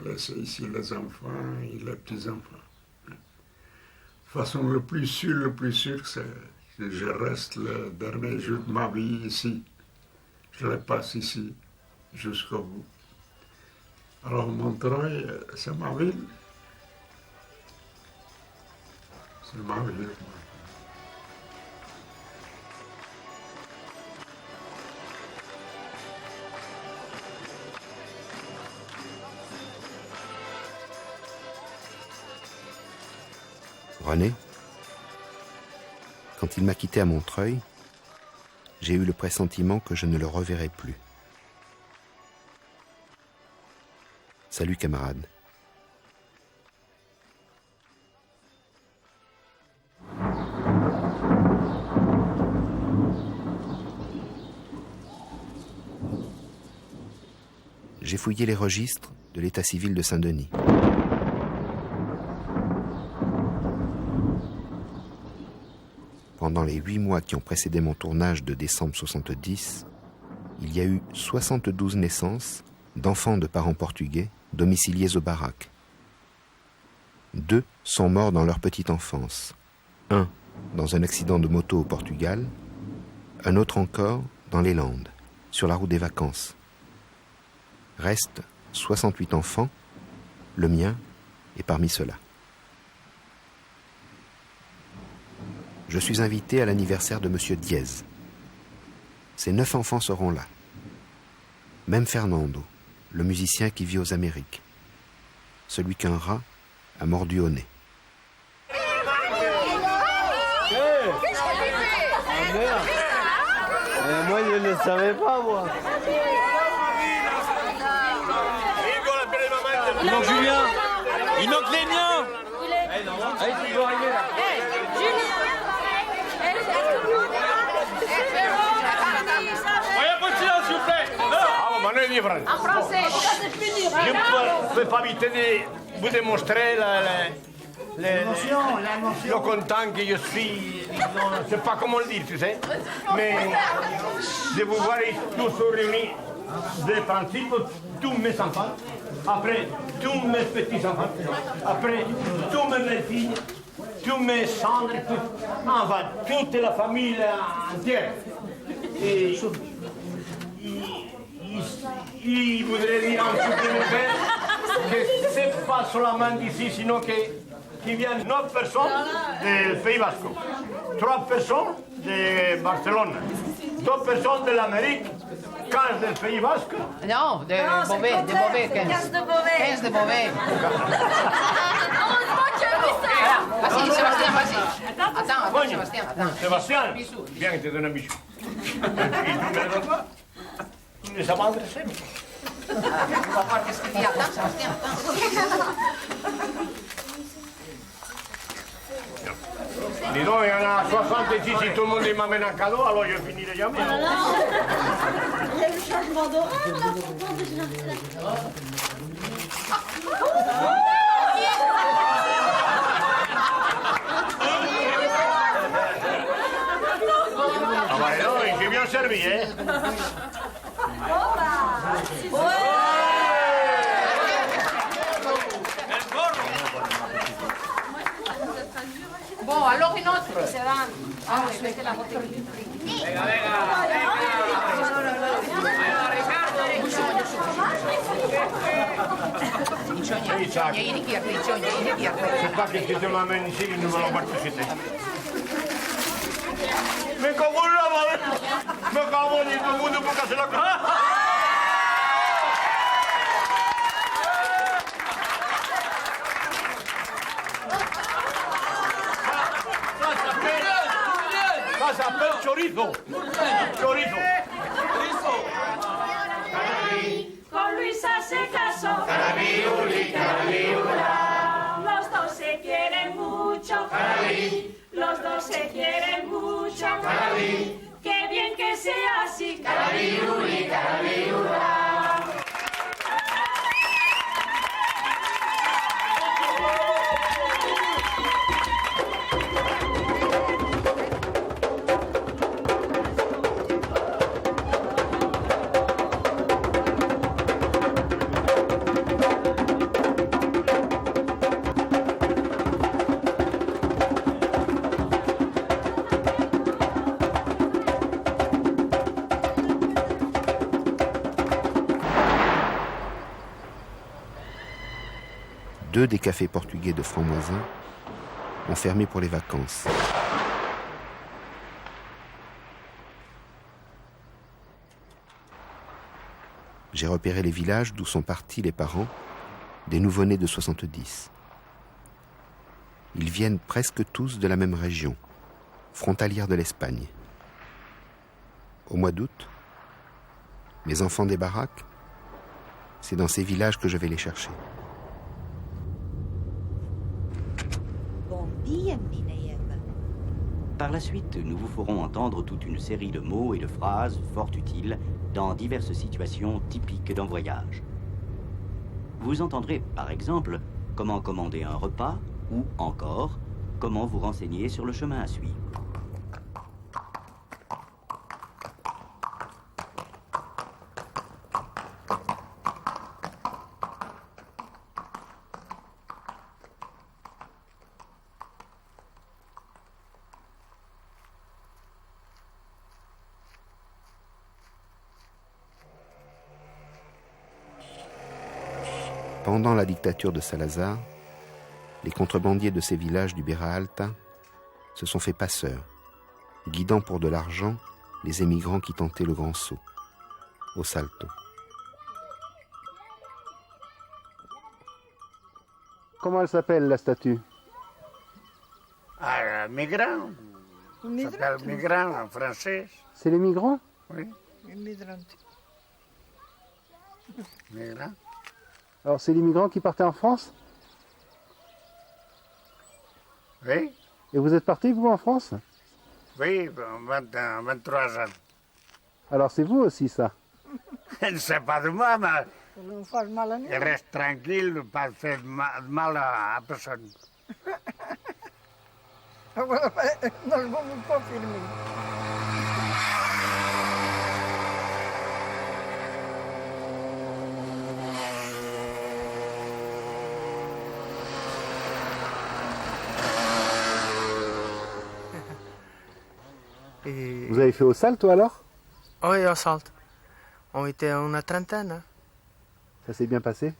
laisser ici les enfants et les petits-enfants. De toute façon, le plus sûr, c'est que je reste le dernier jour de ma vie ici. Je le passe ici, jusqu'au bout. Alors, Montreuil, c'est ma ville. C'est ma ville. René, quand il m'a quitté à Montreuil, j'ai eu le pressentiment que je ne le reverrai plus. Salut camarade. J'ai fouillé les registres de l'état civil de Saint-Denis. Pendant les 8 mois qui ont précédé mon tournage de décembre 70, il y a eu 72 naissances d'enfants de parents portugais domiciliés aux baraques. 2 sont morts dans leur petite enfance. 1 dans un accident de moto au Portugal, un autre encore dans les Landes, sur la route des vacances. Restent 68 enfants, le mien est parmi ceux-là. Je suis invité à l'anniversaire de Monsieur Diez. Ces 9 enfants seront là. Même Fernando, le musicien qui vit aux Amériques. Celui qu'un rat a mordu au nez. Moi, je ne le savais pas, moi. Il manque Julien. Il manque les miens. Allez, tu dois arriver là. Un peu de silence, s'il vous plaît. En français, je ne peux pas éviter de vous démontrer le content que je suis. Je ne sais pas comment le dire, tu sais. Mais de vous voir tous réunis, de principe, tous mes enfants, après tous mes petits-enfants, après tous mes belles-filles, tous mes cendres, enfin, toute la famille entière. Et il voudrait dire en supplémentaire que c'est pas seulement d'ici, sinon qu'il viennent 9 personnes du Pays Basque, 3 personnes de Barcelone, Deux personnes de l'Amérique, 15 del Pays Basque. Non, de Beauvais, 15. 15 de Beauvais. 15 de Beauvais. Heureusement que tu as vu ça. Vas-y, Sébastien, vas-y. Attends, Sébastien, attends. Sébastien, viens, je te donne un bisou. Et tu me le donnes pas? Ça m'a adressé. On va voir qu'est-ce qu'il y a. Attends, Sébastien, attends. Dis donc, il y en a 60 ici, si tout le monde m'amène un cadeau, alors je finirai jamais. Il y a le changement d'horaire là, pourtant déjà. Ah bah non, j'ai bien servi, hein. Bon, alors une autre. Ah, je vais la botellina. Venga, C'est pas que tu te m'amènes ici, une nouvelle opportunité. Mais comment là, mais comment on dit tout le monde pour casser la gueule? Ça s'appelle chorizo. Chorizo. Con Luisa se casó. Carabiuli, carabiula. Los dos se quieren mucho. Carabí. Los dos se quieren mucho. Carabí. Qué bien que sea así. Carabiuli, carabiula. Deux des cafés portugais de Franc-Moisin ont fermé pour les vacances. J'ai repéré les villages d'où sont partis les parents des nouveau-nés de 70. Ils viennent presque tous de la même région, frontalière de l'Espagne. Au mois d'août, mes enfants des baraques, c'est dans ces villages que je vais les chercher. Par la suite, nous vous ferons entendre toute une série de mots et de phrases fort utiles dans diverses situations typiques d'un voyage. Vous entendrez, par exemple, comment commander un repas ou encore comment vous renseigner sur le chemin à suivre. Pendant la dictature de Salazar, les contrebandiers de ces villages du Beira Alta se sont fait passeurs, guidant pour de l'argent les émigrants qui tentaient le grand saut, au Salto. Comment elle s'appelle, la statue? Ah, migrant. Ça s'appelle migrant en français. C'est les migrants? Oui. Migrant. Migrant. Alors, c'est les migrants qui partaient en France? Oui. Et vous êtes partis, vous, en France? Oui, 23 ans. Alors, c'est vous aussi, ça? Je ne sais pas de moi, mais Non fas mal a ningú. je reste tranquille, pas faire mal à personne. No es un poc firme. Vous avez fait au Salto, alors? Oui, au Salto. On était une trentaine. Ça s'est bien passé?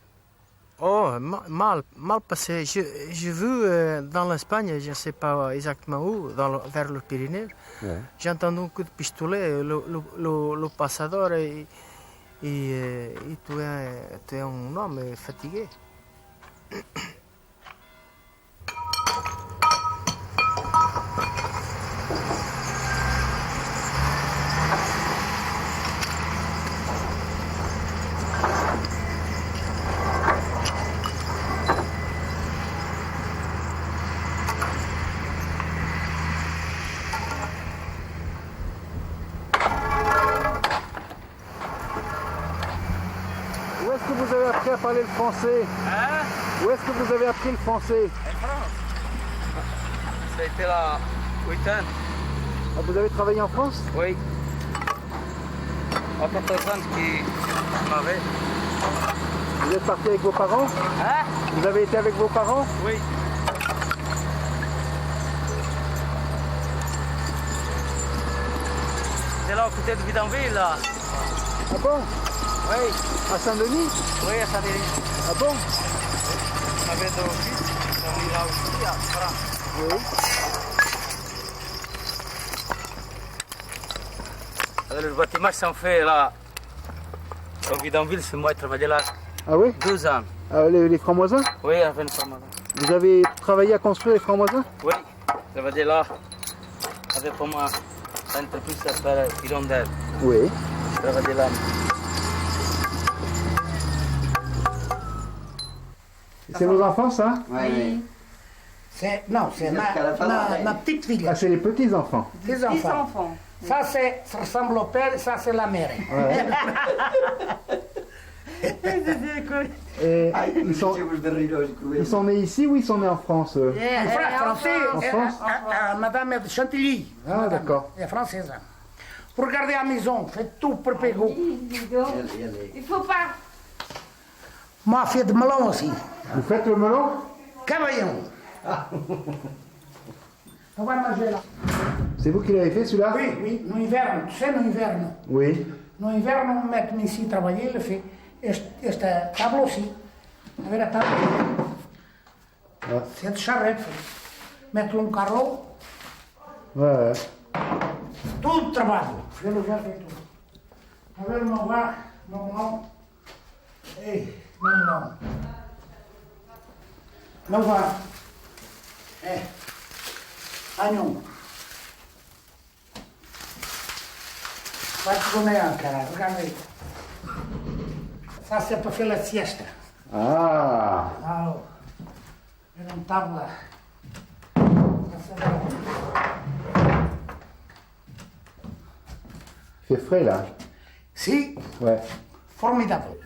Oh, mal passé. J'ai vu dans l'Espagne, je ne sais pas exactement où, vers le Pyrénées, ouais. J'ai entendu un coup de pistolet, le passador, et tu es un homme fatigué. Où est-ce que vous avez appris à parler le français? Hein? Où est-ce que vous avez appris le français? En France. Ça a été là 8 ans. Ah, vous avez travaillé en France? Oui. À Port-au-Prince qui m'avait. Vous êtes parti avec vos parents? Hein? Vous avez été avec vos parents? Oui. C'est là à côté de Bidonville, là. Ah bon? Oui. À Saint-Denis? Oui, à Saint-Denis. Ah bon? On avait deux fils, on est là aussi, à France. Oui. Alors, le bâtiment s'en fait là. Au Bidonville, c'est moi qui travaillais là. Ah oui? 12 ans. Ah, les francs-moisins? Oui, avec les francs-moisins. Vous avez travaillé à construire les francs-moisins? Oui, je travaillais là. Avec pour moi, l'entreprise s'appelle Hirondelle. Oui. Je travaillais là. C'est vos enfants, ça? Oui. Non, c'est ma petite fille. Ah, c'est les petits-enfants. Les enfants. Ça ressemble au père et ça, c'est la mère. Ouais. Et ils sont nés ici ou ils sont nés en France? Français. En France? Madame de Chantilly. Ah, d'accord. Elle est française. Pour garder à la maison, faites tout pour Pégou. Il faut pas. Moi, je fais de melon aussi. Vous faites le melon? Cavaillon. On va manger là. C'est vous qui l'avez fait celui-là? Oui, no inverno, tu sais, no inverno. Oui. No inverno, mete-me ici travailler, ele fait esta tábua aussi. A ver a tábua. Ah. C'est de charrette. Mete um carro. Ouais. Tudo trabalho. Ele já fez tudo. A ver, não vá, não. Ei, não. Não vá. Agnon. Vai te comer, cara. Regardez. Ça, c'est pour faire la sieste. Ah. Alors, j'ai une table là. Il fait frais là. Si. Ouais. Formidable.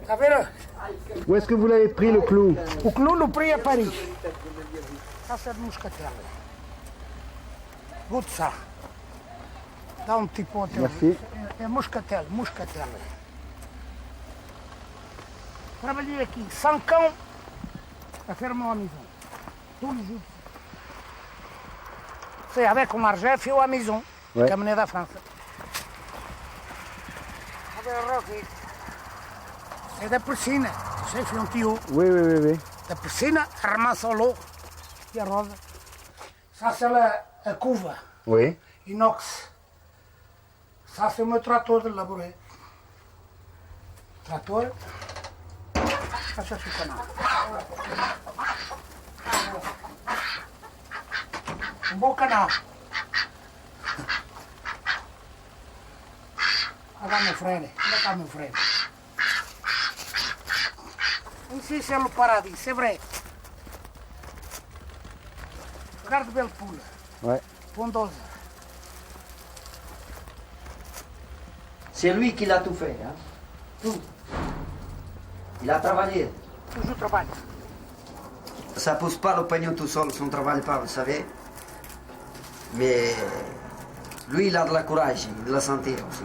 A ver. Où est-ce que vous l'avez pris le clou? O clou le pris à Paris. Ça, c'est de muscatel. Goûte ça. Dá un petit peu. Merci. Muscatel. Travaillé aqui 5 ans à faire ma maison. Tous les jours. C'est avec mon argent, fait à la maison. Ouais. Comme de France. C'est de piscine. Tu sais, fait un tuyau. Oui. De piscine, ramasse l'eau. Qui arrose. Ça, c'est la couve. Oui. Inox. Ça, c'est mon tracteur de labourer. Tracteur. Ça, c'est le canal. Un beau canal. Regarde mon frère. Regarde mon frère. Ici, c'est le paradis, c'est vrai. Regarde belle poule. Ouais. Pondeuse. C'est lui qui l'a tout fait. Hein? Tout. Il a travaillé. Toujours travaille. Ça ne pousse pas le pognon tout seul, si on ne travaille pas, vous savez. Mais lui, il a de la courage, de la santé aussi.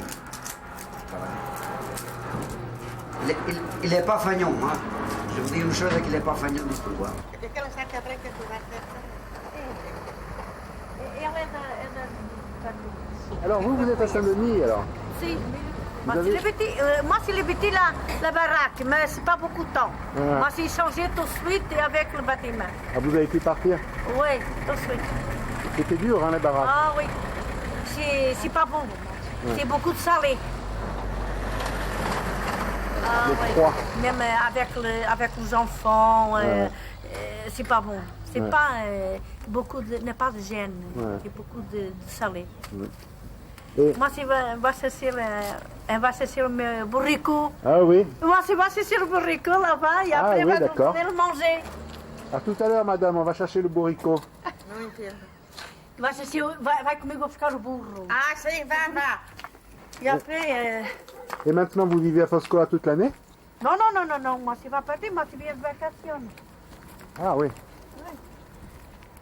Il n'est pas fagnon. Hein? Je vous dis une chose, qu'il n'est pas fagnon du tout. Hein? Alors vous êtes à Saint-Denis alors? Si. Moi, c'est le petit la baraque, mais c'est pas beaucoup de temps. Ah. Moi, c'est changé tout de suite et avec le bâtiment. Ah, vous avez pu partir? Oui, tout de suite. C'était dur, hein, les baraques? Ah oui. C'est pas bon. Ouais. C'est beaucoup de salé. Ah, Le oui. froid. Même avec les enfants, Ouais. c'est pas bon. C'est Ouais. pas n'est pas de gêne. Ouais. C'est beaucoup de salé. Ouais. Et- Moi, on va chercher le bourricot. Ah oui. Moi, on va chercher le bourricot là-bas et après, oui, on va d'accord. le manger. À tout à l'heure, madame, on va chercher le bourricot. Vai comigo buscar o burro. Ah, sim, vai. E après... Et maintenant, vous vivez à Foscoa toute l'année? Non. Moi, je vais partir, moi, je viens de vacances. Ah oui.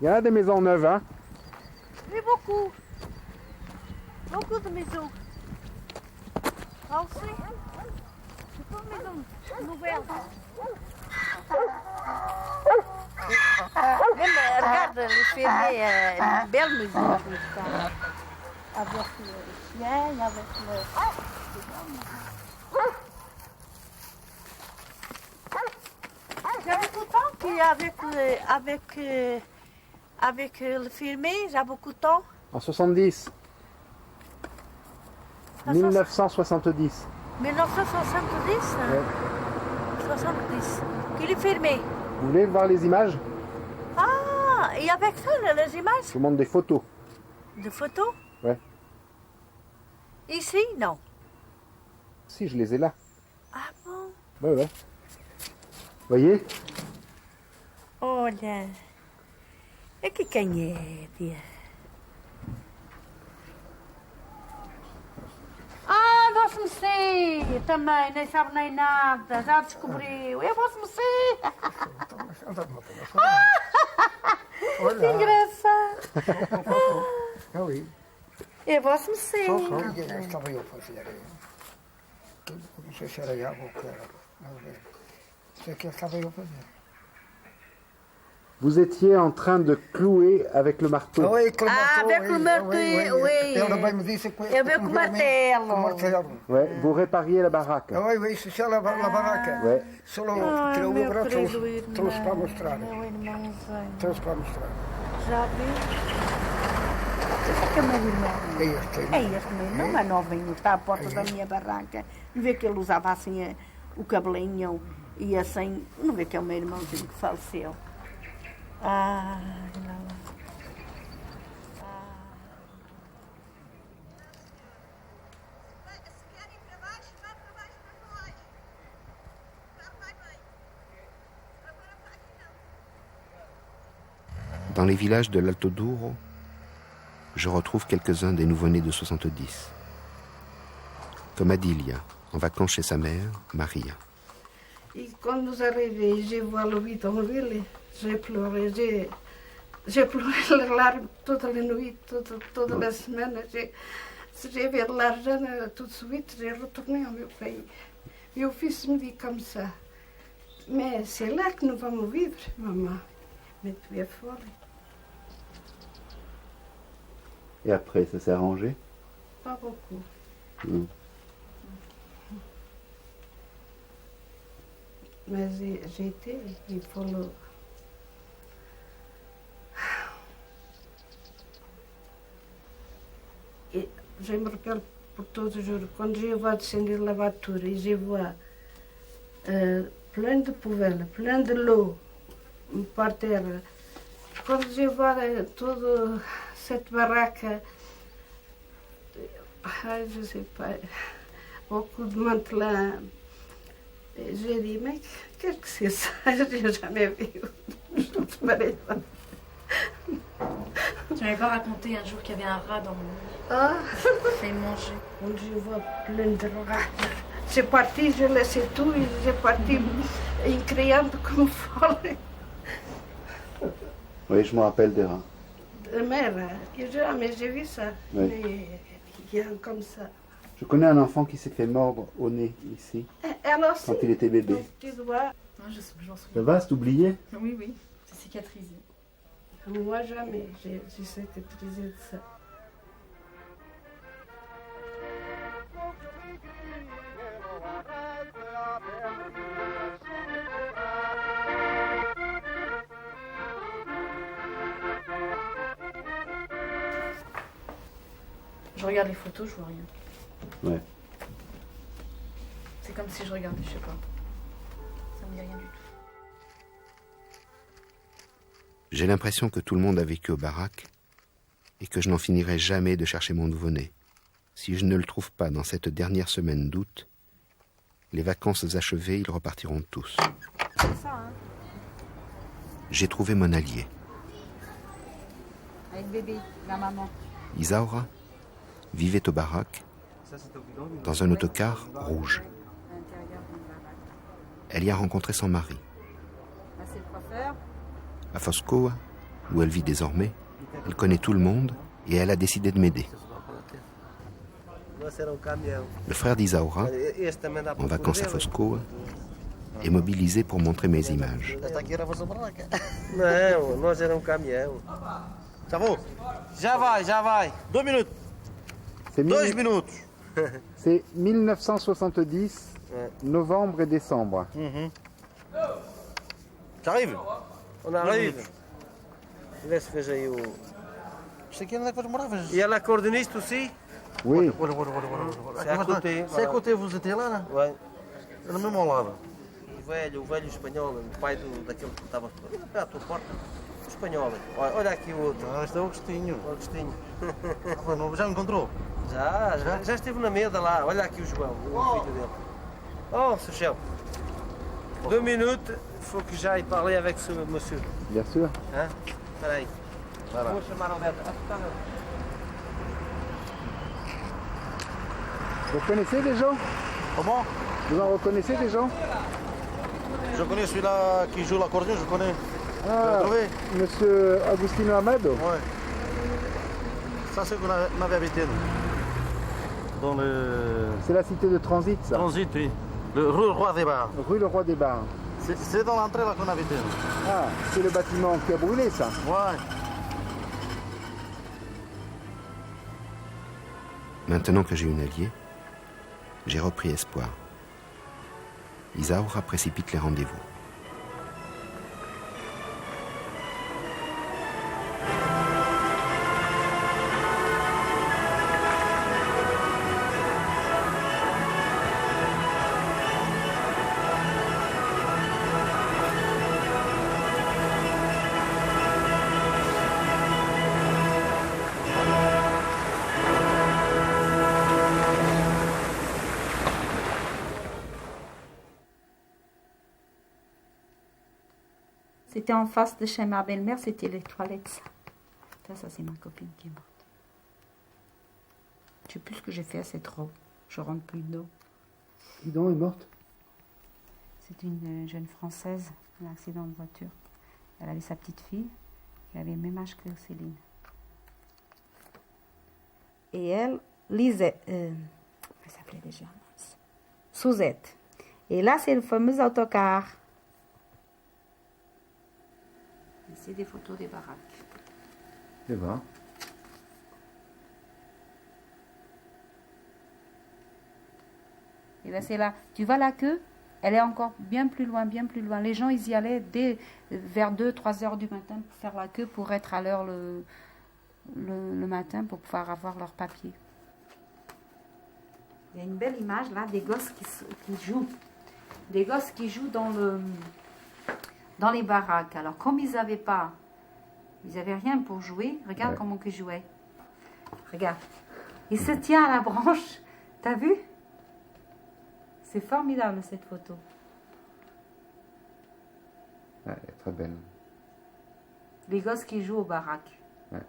Il y en a des maisons neuves, hein? Oui, beaucoup. Beaucoup de maisons. Aussi. C'est pas une maison nouvelle. Même, regarde, le fermier, une belle maison. Avec le chien, avec le... J'ai beaucoup de temps qu'avec le fermier, j'ai beaucoup de temps. En 70. 1970. 1970 Ouais. 70. Qu'il est fermé. Vous voulez voir les images? Ah, et avec ça, les images Je vous montre des photos. de photos? Ouais. Ici, non. Si, je les ai là. Ah bon? Ouais. Voyez? Olha. É que canhete. Ah, Vossa Mercê! Também, nem sabe nem nada. Já descobriu. É Vossa Mercê! Que engraçado! É Vossa Mercê! Estava eu a fazer. Não sei se era água ou o que era. Sei que estava eu a fazer. Vous étiez en train de clouer avec le marteau. Ah, avec le marteau, oui. Avec le martelo. Ouais, vous répariez la baraque. Oui, c'est ça la baraque. Ouais. Só tirou o braço, trouxe para mostrar. Trouxe para mostrar. Já vi. Esse aqui é meu irmão. É este meu irmão, é novinho, está à porta da minha barraca. E vê que ele usava assim o cabelinho e assim. Não vê que é o meu irmãozinho que faleceu. Ah, não. Dans les villages de l'Alto Douro, je retrouve quelques-uns des nouveau-nés de 70. Comme Adilia, en vacances chez sa mère, Maria. E quando nos arrivei, j'ai vu le bidonville, j'ai pleuré lá toda a noite, toda a semana. J'ai vu l'argent tout de suite, j'ai retourné ao meu pays. Meu fils me dit comme ça, mais c'est là que nous vamos vivre, maman. Mais tu es folle. Et après, ça s'est arrangé? Pas beaucoup. Mais j'ai été, il faut le... Et je me rappelle pour tous les jours, quand je vois descendre la voiture et je vois plein de poubelles, plein de l'eau par terre, quand je vois toute cette baraque, je ne sais pas, beaucoup de matelas, j'ai dit, mais qu'est-ce que c'est ça? Je n'ai jamais vu. Tu m'avais pas raconté un jour qu'il y avait un rat dans mon lit. Ah, fait manger. Quand je vois plein de rats, j'ai parti, je laissais tout et j'ai parti en criant comme folle. Oui, je me rappelle des rats. Mais jamais j'ai vu ça. Oui. Mais il y a comme ça. Je connais un enfant qui s'est fait mordre au nez, ici, Elle aussi. quand il était bébé. Tu dois. Non, j'en souviens. Ça va, c'est oublié? Oui, c'est cicatrisé. Moi, jamais. J'ai cicatrisé de ça. je regarde les photos, je vois rien. Ouais. C'est comme si je regardais, je sais pas. Ça me dit rien du tout. J'ai l'impression que tout le monde a vécu aux baraques et que je n'en finirai jamais de chercher mon nouveau-né. Si je ne le trouve pas dans cette dernière semaine d'août, les vacances achevées, ils repartiront tous. C'est ça, hein. J'ai trouvé mon allié. Avec bébé, la maman. Isaura vivait aux baraques, dans un autocar rouge. Elle y a rencontré son mari. Là, c'est le coiffeur. À Foscoa, où elle vit désormais, elle connaît tout le monde et elle a décidé de m'aider. Le frère d'Isaura, en vacances à Foscoa, est mobilisé pour montrer mes images. Não, nós era caminhão. Já vou? Já vai. 2 minutes. 2 minutes. C'est 1970, novembre et décembre. J'arrive. On arrive. Vê se fez aí o... Isto aqui onde é que vos moravas? E ela é cordonista aussi? Oui. C'est à côté. C'est à côté, vous étiez lá, né? Ouais. É no mesmo ao lado. O velho espanhol, o pai daquele que estava à tua porta. O espanhol. Olha aqui o outro. Ah, este é o Agostinho. O Agostinho. Já encontrou? Já esteve na mesa lá. Olha aqui o João, o filho dele. Oh, Seixão. 2 minutes, il faut que j'aille parler avec ce monsieur. Bien sûr. Hein? Espera aí. Vou chamar o Roberto. Vous connaissez des gens? Comment? Vous en reconnaissez des gens? Je connais celui-là qui joue l'accordéon, je connais. Ah, monsieur Agustino Amado? Ouais. Ça, c'est qu'on avait habité. Dans le... C'est la cité de Transit, ça? Transit, oui. Le rue Roi des Bars. Rue le Roi des Bars. C'est dans l'entrée là qu'on habitait. Ah, c'est le bâtiment qui a brûlé, ça? Ouais. Maintenant que j'ai une alliée, j'ai repris espoir. Isaura précipite les rendez-vous. C'était en face de chez ma belle-mère, c'était les toilettes. Ça c'est ma copine qui est morte. Je sais plus ce que j'ai fait à cette robe. Je rentre plus dedans. Dis donc, elle est morte? C'est une jeune Française, un accident de voiture. Elle avait sa petite fille, qui avait le même âge que Céline. Et elle lisait... elle s'appelait déjà Suzette. Et là, c'est le fameux autocar. C'est des photos des baraques. C'est vrai. Et là, c'est là. Tu vois la queue? Elle est encore bien plus loin, bien plus loin. Les gens, ils y allaient vers 2-3 heures du matin pour faire la queue, pour être à l'heure le matin, pour pouvoir avoir leur papier. Il y a une belle image là, des gosses qui jouent. Des gosses qui jouent dans les baraques. Alors, comme ils n'avaient rien pour jouer, regarde comment ils jouaient. Regarde. Il se tient à la branche. T'as vu? C'est formidable, cette photo. Ouais, elle est très belle. Les gosses qui jouent aux baraques. Ouais.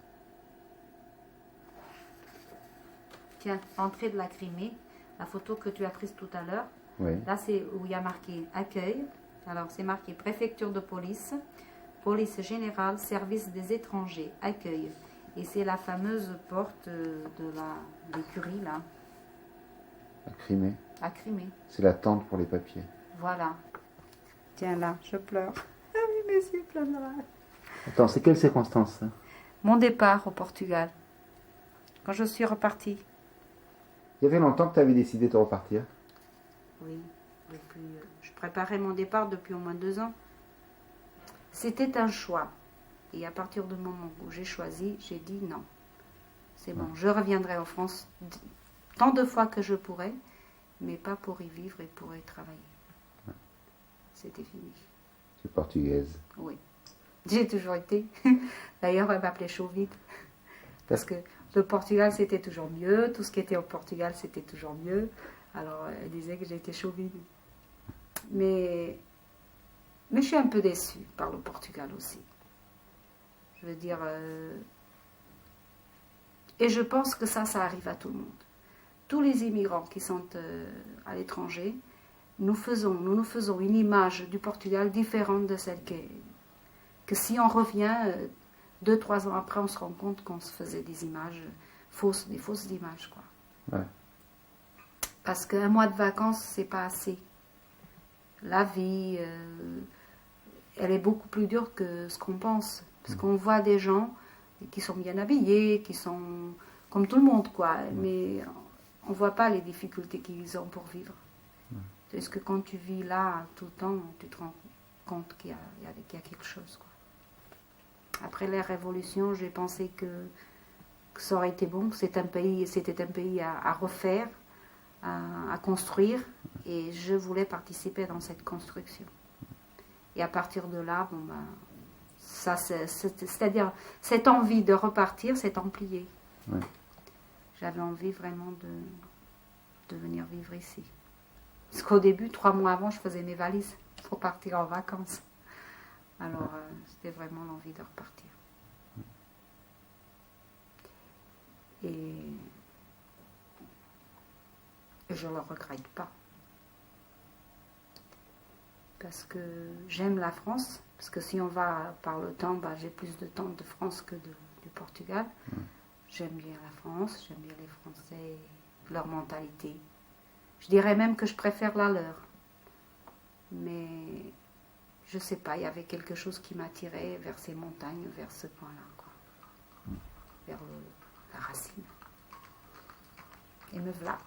Tiens, entrée de la Crimée. La photo que tu as prise tout à l'heure. Oui. Là, c'est où il y a marqué accueil. Alors, c'est marqué préfecture de police, police générale, service des étrangers, accueil. Et c'est la fameuse porte de l'écurie, là. À Crimée. À Crimée. C'est la tente pour les papiers. Voilà. Tiens, là, je pleure. Ah oui, monsieur pleurera. Attends, c'est quelle circonstance, ça? Mon départ au Portugal. Quand je suis repartie. Il y avait longtemps que tu avais décidé de repartir? Oui. Depuis, je préparais mon départ depuis au moins 2 ans. C'était un choix. Et à partir du moment où j'ai choisi, j'ai dit non. C'est bon, je reviendrai en France tant de fois que je pourrai, mais pas pour y vivre et pour y travailler. C'était fini. Tu es portugaise. Oui. J'ai toujours été. D'ailleurs, elle m'appelait Chauvide. Parce que le Portugal, c'était toujours mieux. Tout ce qui était au Portugal, c'était toujours mieux. Alors, elle disait que j'étais Chauvide. Mais je suis un peu déçue par le Portugal aussi. Je veux dire... Et je pense que ça arrive à tout le monde. Tous les immigrants qui sont à l'étranger, nous nous faisons une image du Portugal différente de celle que si on revient 2-3 ans après, on se rend compte qu'on se faisait des images fausses, des fausses images, quoi. Ouais. Parce qu'un mois de vacances, c'est pas assez. La vie, elle est beaucoup plus dure que ce qu'on pense. Parce qu'on voit des gens qui sont bien habillés, qui sont comme tout le monde, quoi. Mais on voit pas les difficultés qu'ils ont pour vivre. Parce que quand tu vis là tout le temps, tu te rends compte qu'il y a quelque chose, quoi. Après la Révolution, j'ai pensé que ça aurait été bon, que c'était un pays à refaire, à construire, et je voulais participer dans cette construction. Et à partir de là, bon, c'est-à-dire cette envie de repartir s'est ampliée. Ouais. J'avais envie vraiment de venir vivre ici. Parce qu'au début, 3 mois avant, je faisais mes valises pour partir en vacances. Alors, c'était vraiment l'envie de repartir. Et je ne le regrette pas. Parce que j'aime la France. Parce que si on va par le temps, j'ai plus de temps de France que du Portugal. J'aime bien la France, j'aime bien les Français, leur mentalité. Je dirais même que je préfère la leur. Mais je sais pas, il y avait quelque chose qui m'attirait vers ces montagnes, vers ce point-là, quoi. Vers la racine. Et me voilà.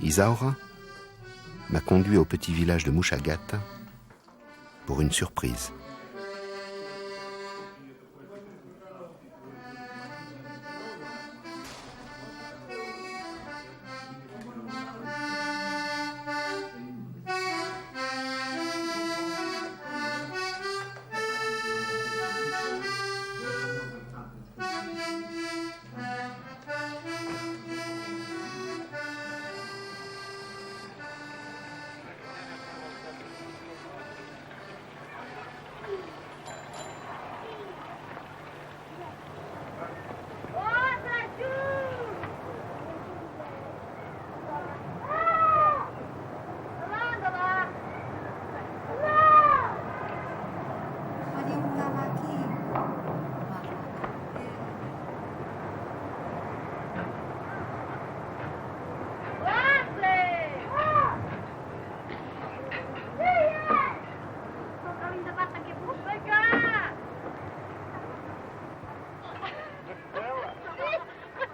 Isaura m'a conduit au petit village de Mouchagat pour une surprise.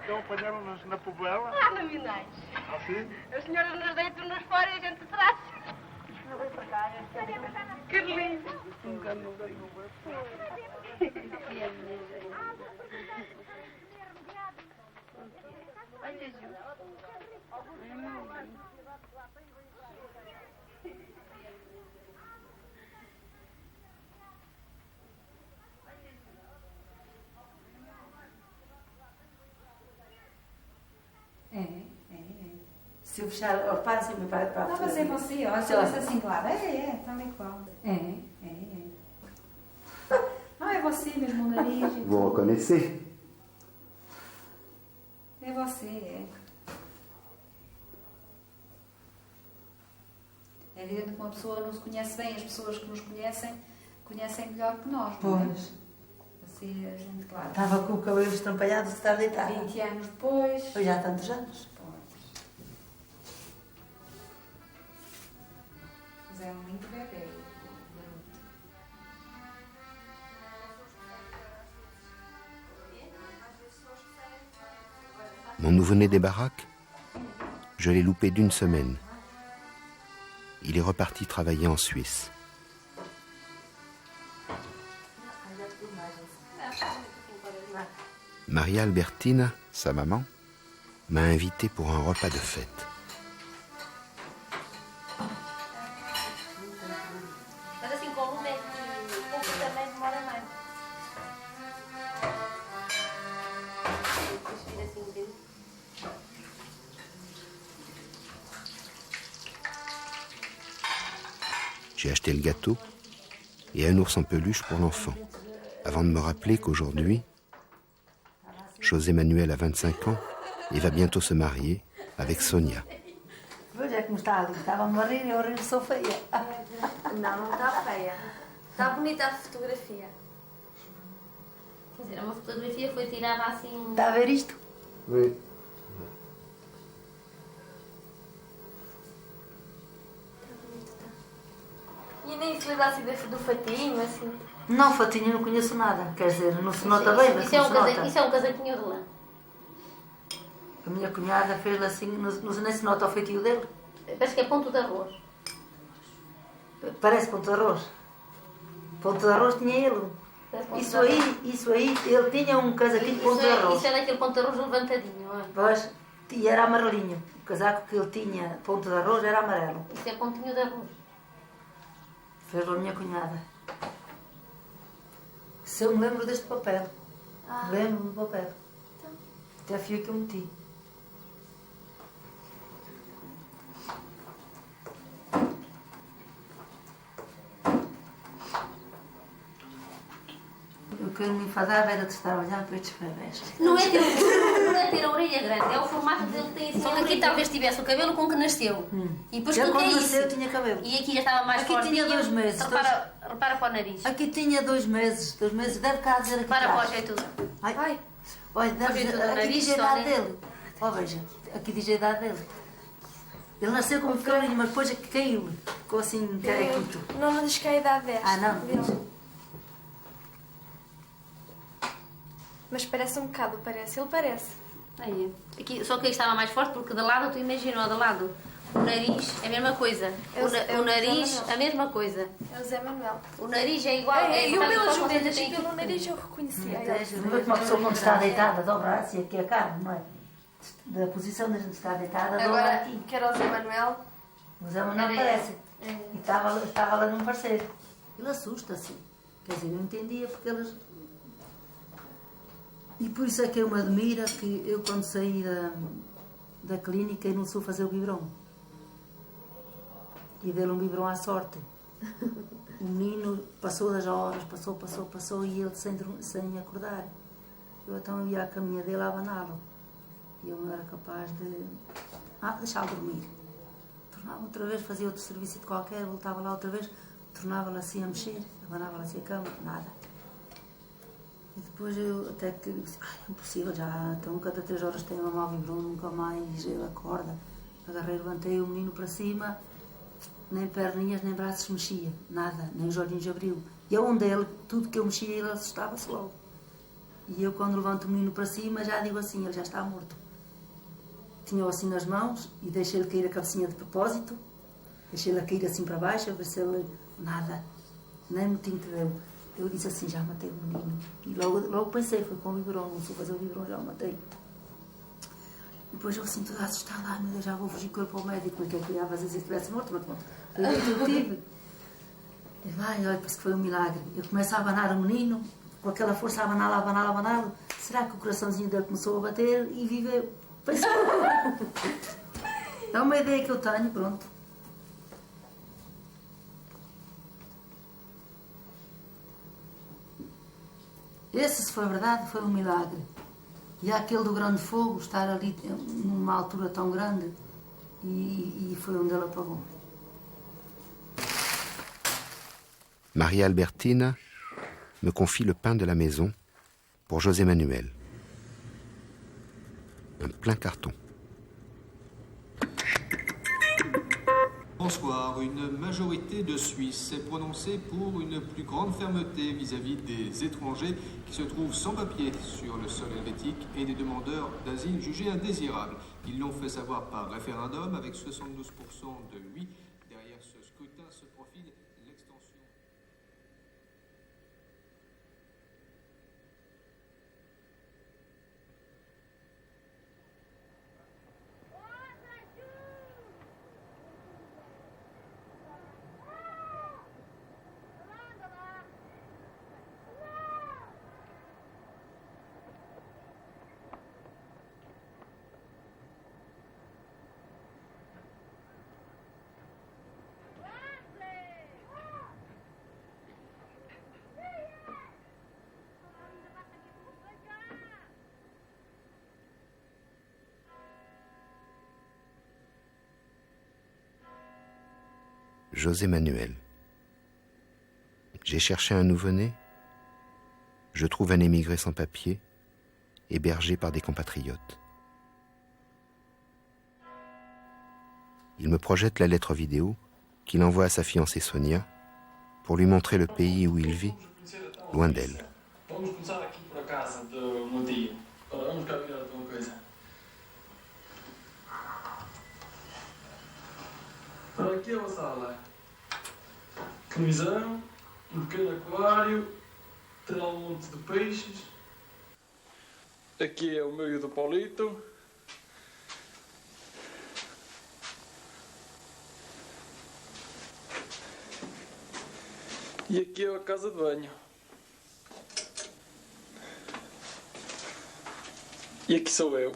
Então apanharam-nos na povela? Ah, nominais. Assim? As senhoras nos deitam-nos fora e a gente traz. Não vem para cá, que lindo. Nunca me dei um Ai, Jesus. Se eu fechar, repara assim para a Não, mas é você, olha, se fosse assim, claro. Tal e qual. Ah, é você mesmo, o nariz. Vous reconnaissez? É você, É evidente que uma pessoa não se conhece bem, as pessoas que nos conhecem melhor que nós, não é? Pois. Assim, a gente, claro. Estava com o cabelo estampalhado de estar deitada. 20 anos depois. Foi já há tantos anos. Mas é um lindo bebê. Mon nouveau-né des baraques, je l'ai loupé d'une semaine. Il est reparti travailler en Suisse. Maria Albertina, sa maman, m'a invité pour un repas de fête. Mas assim, como o pouco também demora mais. J'ai acheté le gâteau et un ours en peluche pour l'enfant, avant de me rappeler qu'aujourd'hui, José Manuel a 25 ans et va bientôt se marier avec Sonia. Veja como está ali. Estava-me a rir e eu a rir, sou feia. Não, não está feia. Está bonita a fotografia. Quer dizer, uma fotografia foi tirada assim... Está a ver isto? Oui. E nem se lembra assim do fatinho, assim. Não, fatinho, não conheço nada. Quer dizer, não se nota bem, mas isso não se nota. Isso é um casaquinho de lã. A minha cunhada fez assim, nem se nota o feitio dele. Parece que é ponto de arroz. Parece ponto de arroz. Ponto de arroz tinha ele. Isso aí, ele tinha um casaquinho de ponto de arroz. Isso é daquele ponto de arroz levantadinho, não é? Pois, e era amarelinho. O casaco que ele tinha, ponto de arroz, era amarelo. Isso é pontinho de arroz. Fez a minha cunhada. Se eu me lembro deste papel. Lembro-me do papel. Até fui que eu meti. O que eu me enfadava era de estar a olhar para estes bebés. Não é ter a orelha grande, é o formato dele que tem assim. Só que aqui talvez tivesse o cabelo com que nasceu. E depois eu, com que é quando isso? nasceu tinha cabelo. E aqui já estava mais forte. Aqui tinha 2 meses. Repara para o nariz. Aqui tinha 2 meses. 2 meses, deve cá dizer aqui. Repara para o jeito. Ai. Olha, deve dizer, aqui diz a idade dele. Ó, veja, aqui diz a idade dele. Ele nasceu com um cabelinho, mas depois caiu. Ficou assim, carequito. Não diz que é a idade desta. Ah, não. Mas parece um bocado, parece. Ele parece. Aí. Aqui, só que aí estava mais forte porque de lado, tu imaginas, de lado, o nariz é a mesma coisa. O nariz, a mesma coisa. É o Zé Manuel. O nariz é igual. E o meu ajuda, pelo nariz eu reconhecia. Uma pessoa quando está deitada, dobra-se aqui a carne, não é? Da posição da gente estar deitada, dobra aqui. Que era o Zé Manuel. O Zé Manuel aparece. E estava lá num parceiro. Ele assusta-se. Quer dizer, não entendia porque eles... E por isso é que eu me admiro que eu, quando saí da clínica, eu não sou fazer o biberon. E dei-lhe um biberon à sorte. O menino passou das horas, passou e ele sem acordar. Eu então ia à caminha dele a abaná-lo. E eu não era capaz de deixá-lo dormir. Tornava outra vez, fazia outro serviço de qualquer, voltava lá outra vez, tornava-lhe assim a mexer, abanava-lhe assim a cama, nada. E depois eu até que disse, impossível, já então cada 3 horas tem uma mau vibrão, nunca mais ele acorda. Agarrei, levantei o menino para cima, nem perninhas nem braços mexia, nada, nem os olhinhos abriu. E onde ele, tudo que eu mexia, ele assustava-se logo. E eu quando levanto o menino para cima já digo assim, ele já está morto. Tinha-o assim nas mãos e deixei-lhe cair a cabecinha de propósito, deixei-lhe cair assim para baixo, a ver se ele, nada, nem no tinto deu. Eu disse assim, já matei o menino. E logo pensei, foi com o biberon, não sou fazer o biberon, já o matei. Depois eu assim, toda assustada, ai meu Deus, já vou fugir com ele para o médico, como é que eu ia fazer se estivesse morto, mas pronto. Foi o que eu tive. E vai, olha, parece que foi um milagre. Eu começo a abanar o menino, com aquela força a abaná-lo. Será que o coraçãozinho dele começou a bater e viveu? Pensou. É uma ideia que eu tenho, pronto. Esse, se foi verdade, foi um milagre. E aquele do grande fogo, estar ali numa altura tão grande, e foi onde ele apagou. Maria Albertina me confie le pain de la maison pour José Manuel. Un plein carton. Bonsoir. Une majorité de Suisses s'est prononcée pour une plus grande fermeté vis-à-vis des étrangers qui se trouvent sans papier sur le sol helvétique et des demandeurs d'asile jugés indésirables. Ils l'ont fait savoir par référendum avec 72% de oui. Derrière ce scrutin se profile l'extension. José Manuel. J'ai cherché un nouveau-né. Je trouve un émigré sans papier, hébergé par des compatriotes. Il me projette la lettre vidéo qu'il envoie à sa fiancée Sonia pour lui montrer le pays où il vit, loin d'elle. Vamos começar aqui por a casa do meu tio. Vamos cá ver alguma coisa. Olha aqui é uma sala. Televisão, um pequeno aquário, tem lá um monte de peixes. Aqui é o meu e o do Paulito. E aqui é a casa de banho. E aqui sou eu.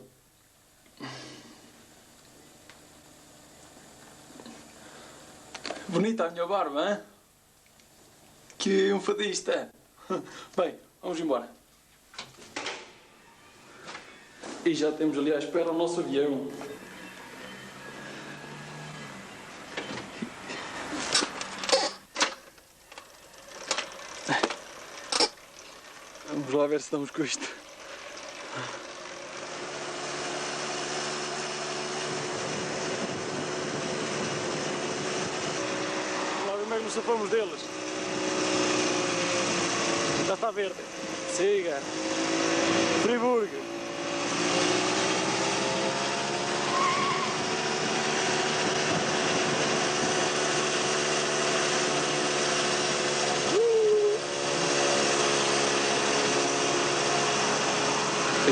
Bonita a minha barba, hein? Que um fadista. Bem, vamos embora. E já temos ali à espera o nosso avião. Vamos lá ver se estamos com isto. Nos safamos deles. Já está verde. Siga. Friburgo.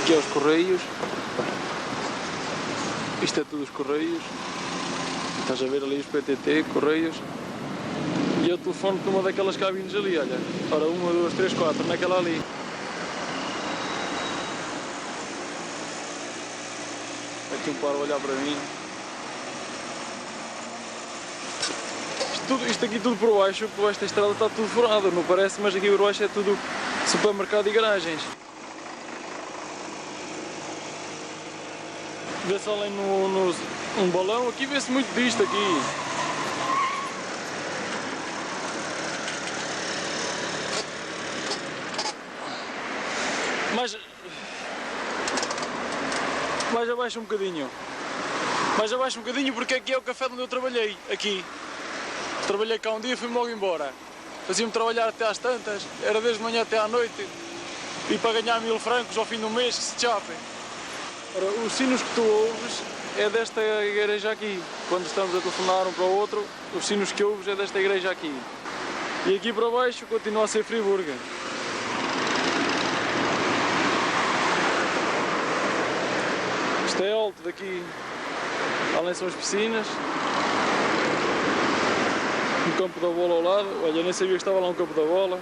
Aqui é os Correios. Isto é tudo os Correios. Estás a ver ali os PTT, Correios. E eu telefono numa daquelas cabines ali, olha. Ora, 1, 2, 3, 4, naquela ali. Aqui um par a olhar para mim. Isto aqui tudo por baixo da estrada está tudo furado, não parece, mas aqui por baixo é tudo supermercado e garagens. Vê-se além um balão, aqui vê-se muito disto aqui. Mais abaixo um bocadinho. Mais abaixo um bocadinho porque aqui é o café onde eu trabalhei, aqui. Trabalhei cá um dia e fui-me logo embora. Fazia-me trabalhar até às tantas, era desde manhã até à noite. E para ganhar 1000 francos ao fim do mês, que se chapem. Ora, os sinos que tu ouves é desta igreja aqui. Quando estamos a telefonar um para o outro, os sinos que ouves é desta igreja aqui. E aqui para baixo continua a ser Friburgo. Isto é alto daqui. Além são as piscinas. Um campo da bola ao lado. Olha, eu nem sabia que estava lá um campo da bola.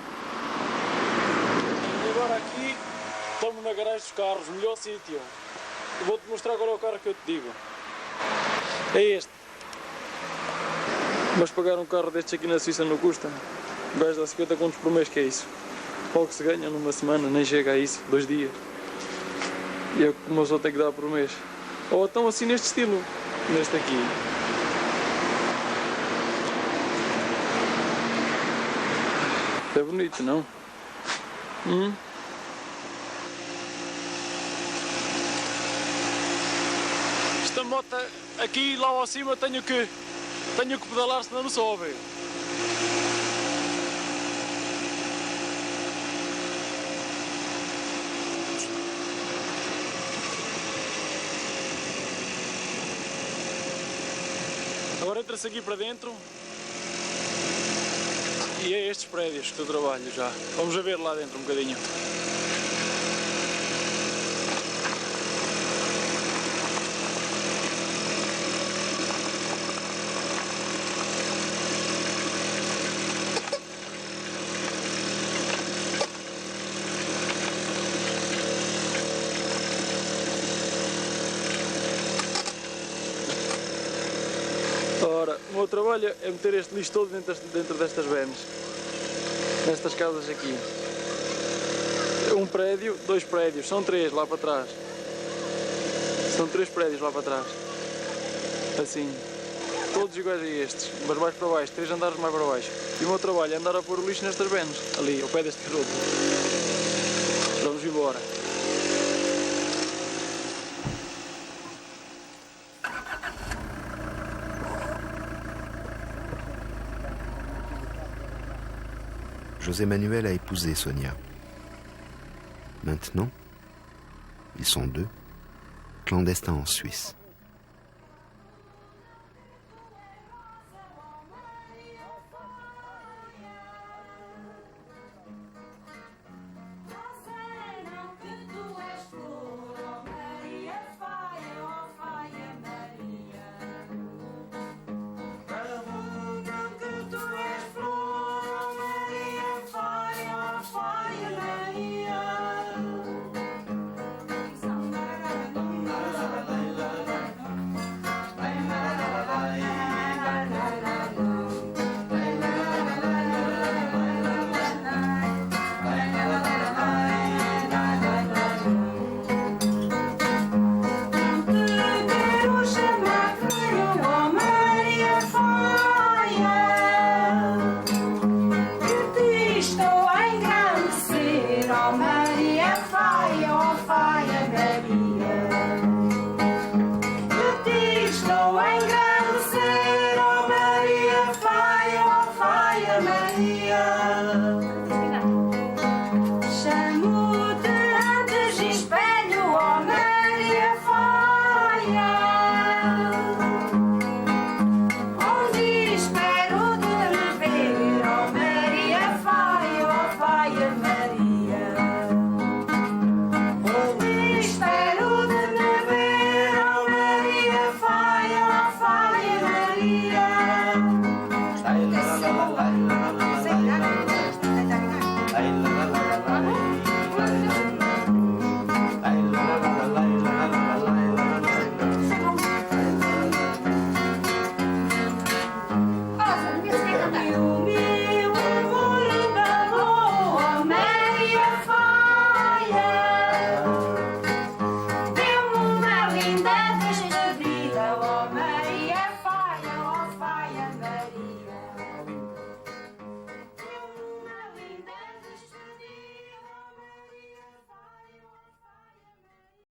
E agora aqui estamos na garagem dos carros, melhor sítio. Vou-te mostrar qual é o carro que eu te digo. É este. Mas pagar um carro destes aqui na Suíça não custa. O gajo dá 50 contos por mês, que é isso. Qual que se ganha numa semana, nem chega a isso, 2 dias. E é o que uma pessoa tem que dar por mês. Ou então assim neste estilo, neste aqui. É bonito, não? Esta moto aqui lá ao cima tenho que pedalar, senão não sobe. Agora entra-se aqui para dentro e é estes prédios que eu trabalho já. Vamos a ver lá dentro um bocadinho. Ora, o meu trabalho é meter este lixo todo dentro destas vans, nestas casas aqui. Um prédio, 2 prédios, são 3 lá para trás. São 3 prédios lá para trás. Assim, todos iguais a estes, mas mais para baixo, 3 andares mais para baixo. E o meu trabalho é andar a pôr o lixo nestas vans, ali, ao pé deste garoto. Vamos embora. José Manuel a épousé Sonia. Maintenant, ils sont 2, clandestins en Suisse.